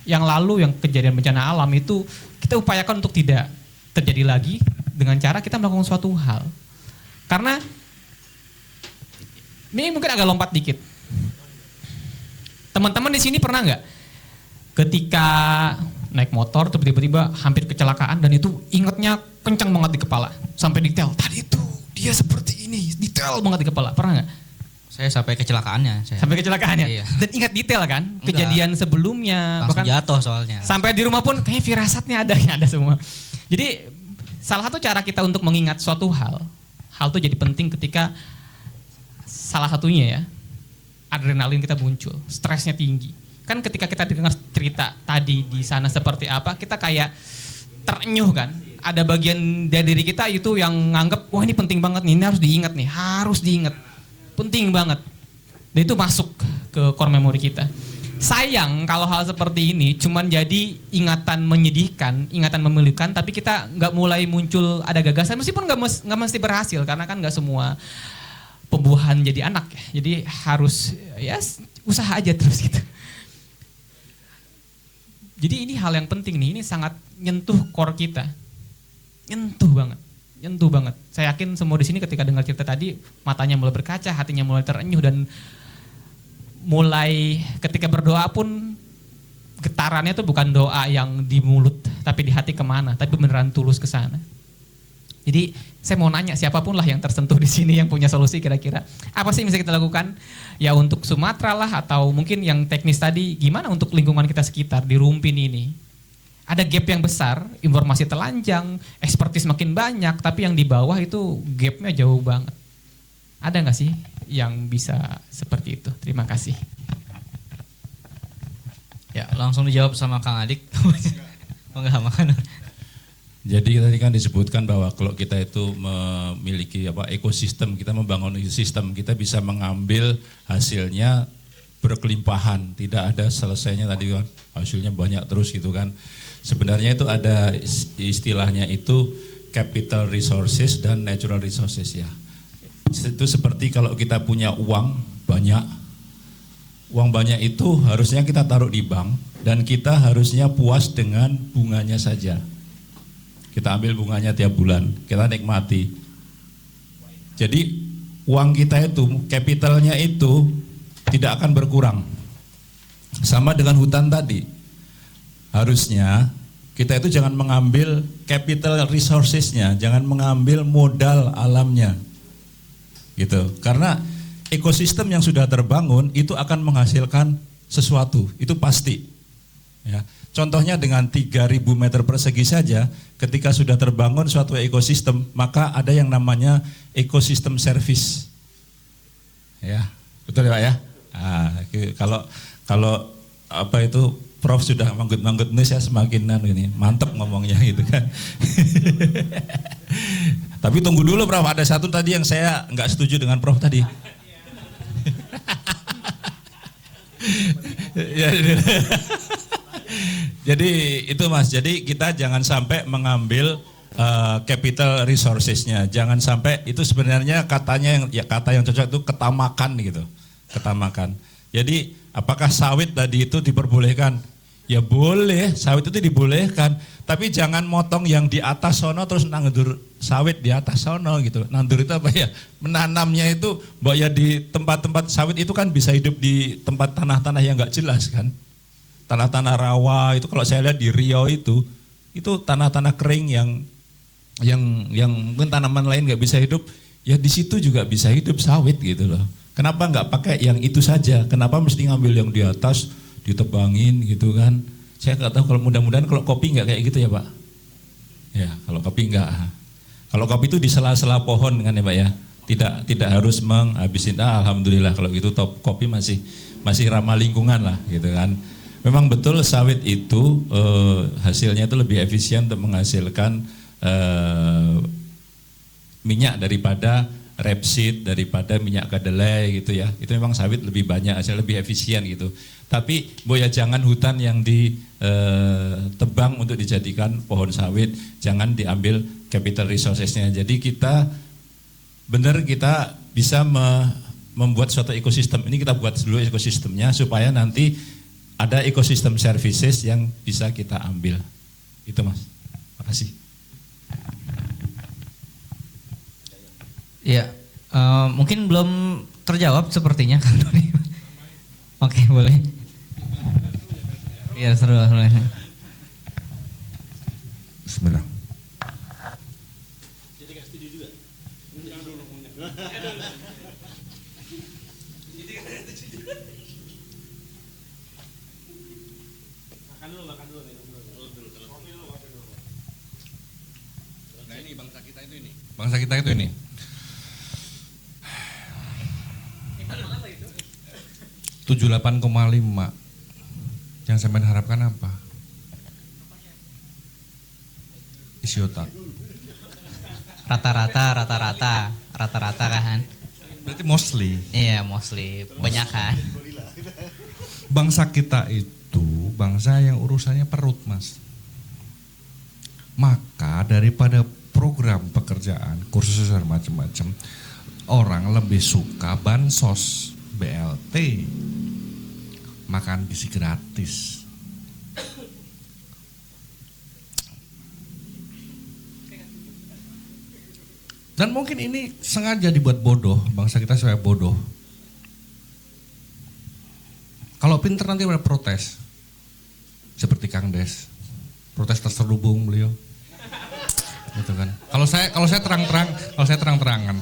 lalu yang kejadian bencana alam itu kita upayakan untuk tidak terjadi lagi dengan cara kita melakukan suatu hal. Karena ini mungkin agak lompat dikit. Teman-teman di sini pernah nggak ketika naik motor tiba-tiba hampir kecelakaan dan itu ingetnya kencang banget di kepala sampai detail. Tadi itu dia seperti ini, detail banget di kepala. Pernah nggak? Saya sampai kecelakaannya. Sampai kecelakaannya. Iya. Dan ingat detail kan? Enggak. Kejadian sebelumnya. Langsung Bahkan jatuh soalnya. sampai di rumah pun kayaknya firasatnya ada semua. Jadi salah satu cara kita untuk mengingat suatu hal itu jadi penting ketika salah satunya ya, adrenalin kita muncul, stresnya tinggi. Kan ketika kita dengar cerita tadi di sana seperti apa, kita kayak terenyuh kan. Ada bagian dari diri kita itu yang nganggep, wah ini penting banget nih, ini harus diingat. Penting banget. Dan itu masuk ke core memory kita. Sayang kalau hal seperti ini cuman jadi ingatan menyedihkan, ingatan memilukan, tapi kita nggak mulai muncul ada gagasan, meskipun nggak mesti berhasil, karena kan nggak semua pembuahan jadi anak ya. Jadi harus ya usaha aja terus gitu. Jadi ini hal yang penting nih, ini sangat nyentuh core kita. Nyentuh banget. Saya yakin semua di sini ketika dengar cerita tadi matanya mulai berkaca, hatinya mulai terenyuh, dan mulai ketika berdoa pun getarannya tuh bukan doa yang di mulut tapi di hati kemana, tapi beneran tulus ke sana. Jadi saya mau nanya siapapun lah yang tersentuh di sini yang punya solusi kira-kira apa sih yang bisa kita lakukan ya untuk Sumatera lah, atau mungkin yang teknis tadi gimana untuk lingkungan kita sekitar di Rumpin ini. Ada gap yang besar, informasi telanjang, expertise makin banyak, tapi yang di bawah itu gapnya jauh banget. Ada nggak sih yang bisa seperti itu? Terima kasih. Ya langsung dijawab sama Kang Adik. Enggak makan. Jadi tadi kan disebutkan bahwa kalau kita itu memiliki ekosistem, kita membangun ekosistem, kita bisa mengambil hasilnya berkelimpahan, tidak ada selesainya tadi kan, hasilnya banyak terus gitu kan. Sebenarnya itu ada istilahnya itu capital resources dan natural resources ya. Itu seperti kalau kita punya uang banyak itu harusnya kita taruh di bank dan kita harusnya puas dengan bunganya saja. Kita ambil bunganya tiap bulan, kita nikmati. Jadi uang kita itu, capitalnya itu tidak akan berkurang. Sama dengan hutan tadi. Harusnya kita itu jangan mengambil capital resources-nya, jangan mengambil modal alamnya. Gitu. Karena ekosistem yang sudah terbangun itu akan menghasilkan sesuatu, itu pasti. Ya. Contohnya dengan 3.000 meter persegi saja, ketika sudah terbangun suatu ekosistem, maka ada yang namanya ekosistem service. Ya, betul ya Pak ya? Kalau kalau apa itu Prof sudah manggut-manggut nih, saya semakin ini mantep ngomongnya gitu kan. Tapi tunggu dulu Prof, ada satu tadi yang saya nggak setuju dengan Prof tadi. Jadi itu Mas, jadi kita jangan sampai mengambil capital resources-nya, jangan sampai itu sebenarnya katanya kata yang cocok itu ketamakan gitu, ketamakan. Jadi apakah sawit tadi itu diperbolehkan? Ya boleh, sawit itu dibolehkan, tapi jangan motong yang di atas sono terus nandur sawit di atas sono gitu. Nandur itu apa ya? Menanamnya itu bahwa ya di tempat-tempat sawit itu kan bisa hidup di tempat tanah-tanah yang nggak jelas kan. Tanah-tanah rawa itu kalau saya lihat di Riau itu tanah-tanah kering yang mungkin tanaman lain nggak bisa hidup, ya di situ juga bisa hidup sawit gitu loh. Kenapa nggak pakai yang itu saja? Kenapa mesti ngambil yang di atas ditebangin gitu kan? Saya nggak tahu, kalau mudah-mudahan kalau kopi nggak kayak gitu ya Pak. Ya kalau kopi nggak. Kalau kopi itu di sela-sela pohon kan ya Pak ya. Tidak harus menghabisin. Alhamdulillah kalau gitu top kopi masih ramah lingkungan lah gitu kan. Memang betul sawit itu hasilnya itu lebih efisien untuk menghasilkan minyak daripada rapeseed, daripada minyak kedelai gitu ya. Itu memang sawit lebih banyak, hasil lebih efisien gitu. Tapi ya jangan hutan yang ditebang untuk dijadikan pohon sawit, jangan diambil capital resources-nya. Jadi kita bisa membuat suatu ekosistem. Ini kita buat dulu ekosistemnya supaya nanti ada ekosistem services yang bisa kita ambil. Itu Mas. Makasih. Ya, mungkin belum terjawab sepertinya Kang Doni. Oke, boleh. Iya, seru. Bismillah. Jadi nggak setuju juga? Makan dulu. Nah ini bangsa kita itu ini. Bangsa kita itu ini. Tujuh 78,5. Yang saya harapkan apa? Isi otak. Rata-rata kan. Berarti mostly. Iya, mostly. Banyak kan. Bangsa kita itu bangsa yang urusannya perut Mas. Maka daripada program pekerjaan, kursus dan macam-macam, orang lebih suka bansos, BLT, makan gizi gratis. Dan mungkin ini sengaja dibuat bodoh, bangsa kita supaya bodoh. Kalau pinter nanti ada protes, seperti Kang Des, protes terselubung beliau, gitu kan. Kalau saya terang-terangan,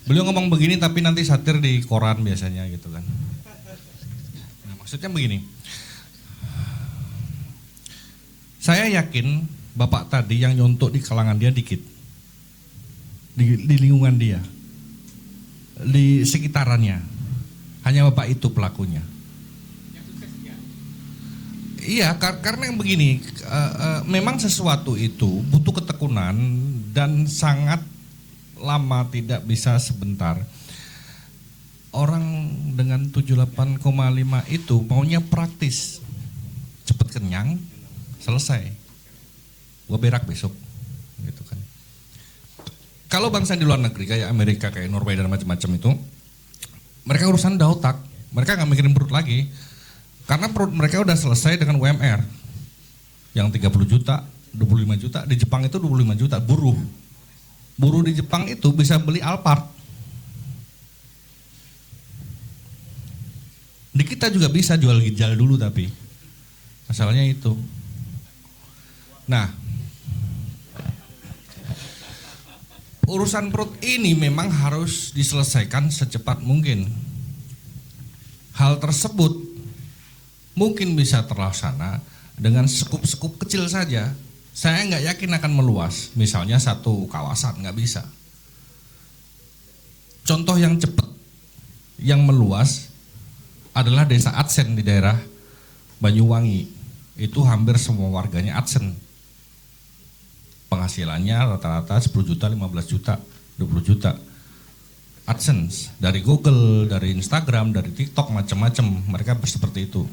beliau ngomong begini tapi nanti satir di koran biasanya gitu kan. Nah, maksudnya begini, saya yakin bapak tadi yang nyontok di kalangan dia dikit. Di lingkungan dia, di sekitarannya, hanya bapak itu pelakunya. Iya, karena yang begini, memang sesuatu itu butuh ketekunan dan sangat lama, tidak bisa sebentar. Orang dengan 78,5 itu maunya praktis, cepet kenyang, selesai, gua berak besok, gitu kan. Kalau bangsa di luar negeri kayak Amerika, kayak Norwegia dan macam-macam itu, mereka urusan udah otak, mereka nggak mikirin perut lagi, karena perut mereka udah selesai dengan UMR, yang 30 juta, 25 juta, di Jepang itu 25 juta, buruh di Jepang itu bisa beli Alphard. Di kita juga bisa jual ginjal dulu, tapi masalahnya itu. Nah, urusan perut ini memang harus diselesaikan secepat mungkin. Hal tersebut mungkin bisa terlaksana dengan sekup-sekup kecil saja. Saya nggak yakin akan meluas. Misalnya satu kawasan, nggak bisa. Contoh yang cepat, yang meluas, adalah desa AdSense di daerah Banyuwangi. Itu hampir semua warganya AdSense. Penghasilannya rata-rata 10 juta, 15 juta, 20 juta. AdSense dari Google, dari Instagram, dari TikTok, macam-macam. Mereka seperti itu.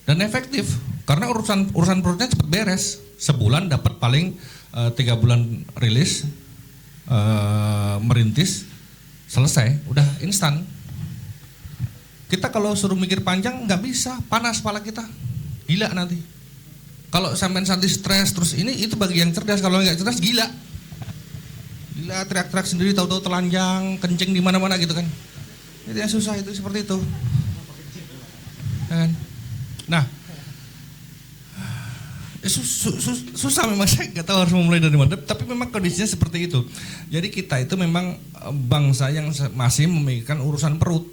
Dan efektif karena urusan perutnya cepat beres. Sebulan dapat paling 3 bulan rilis, merintis, selesai, udah instan. Kita kalau suruh mikir panjang nggak bisa, panas kepala kita, gila nanti. Kalau sampean santai stres terus itu bagi yang cerdas, kalau nggak cerdas gila. Gila teriak-teriak sendiri, tahu-tahu telanjang, kencing di mana-mana gitu kan. Itu yang susah itu seperti itu. Ya kan? Nah, susah memang, saya nggak tahu harus memulai dari mana, tapi memang kondisinya seperti itu. Jadi kita itu memang bangsa yang masih memikirkan urusan perut.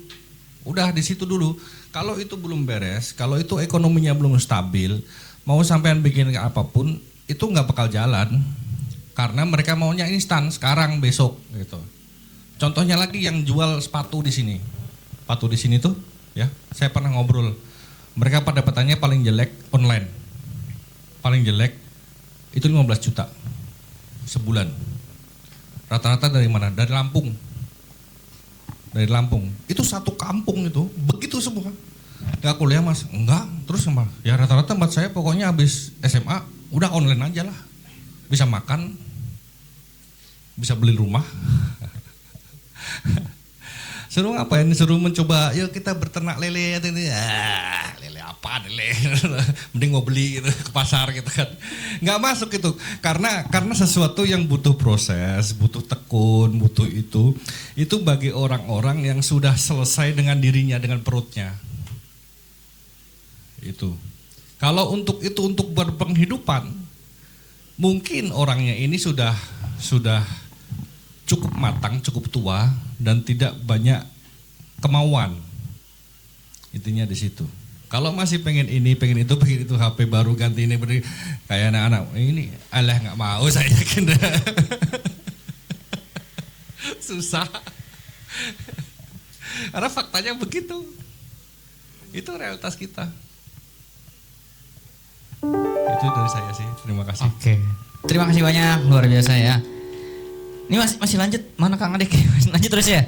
Udah di situ dulu. Kalau itu belum beres, kalau itu ekonominya belum stabil, mau sampean bikin apapun itu nggak bakal jalan. Karena mereka maunya instan, sekarang, besok gitu. Contohnya lagi yang jual sepatu di sini. Sepatu di sini tuh, ya, saya pernah ngobrol. Mereka pada petanya paling jelek online. Paling jelek itu 15 juta sebulan. Rata-rata dari mana? Dari Lampung. Dari Lampung. Itu satu kampung itu, begitu semua. Gak kuliah mas? Enggak. Terus apa? Ya rata-rata tempat saya pokoknya habis SMA udah online aja lah. Bisa makan, bisa beli rumah. Suruh ngapain? Suruh mencoba, yuk kita berternak lele. Lele apa lele? Mending mau beli gitu, ke pasar gitu kan. Nggak masuk itu, karena sesuatu yang butuh proses, butuh tekun, butuh itu bagi orang-orang yang sudah selesai dengan dirinya, dengan perutnya. Itu. Kalau untuk berpenghidupan, mungkin orangnya ini sudah cukup matang, cukup tua, dan tidak banyak kemauan. Intinya di situ. Kalau masih pengen ini, pengen itu, HP baru ganti ini, kayak anak-anak ini, alah nggak mau saya yakin. Susah. Karena faktanya begitu. Itu realitas kita. Itu dari saya sih. Terima kasih. Oke. Terima kasih banyak, luar biasa ya. Ini masih lanjut, mana Kang Adek? Lanjut terus ya.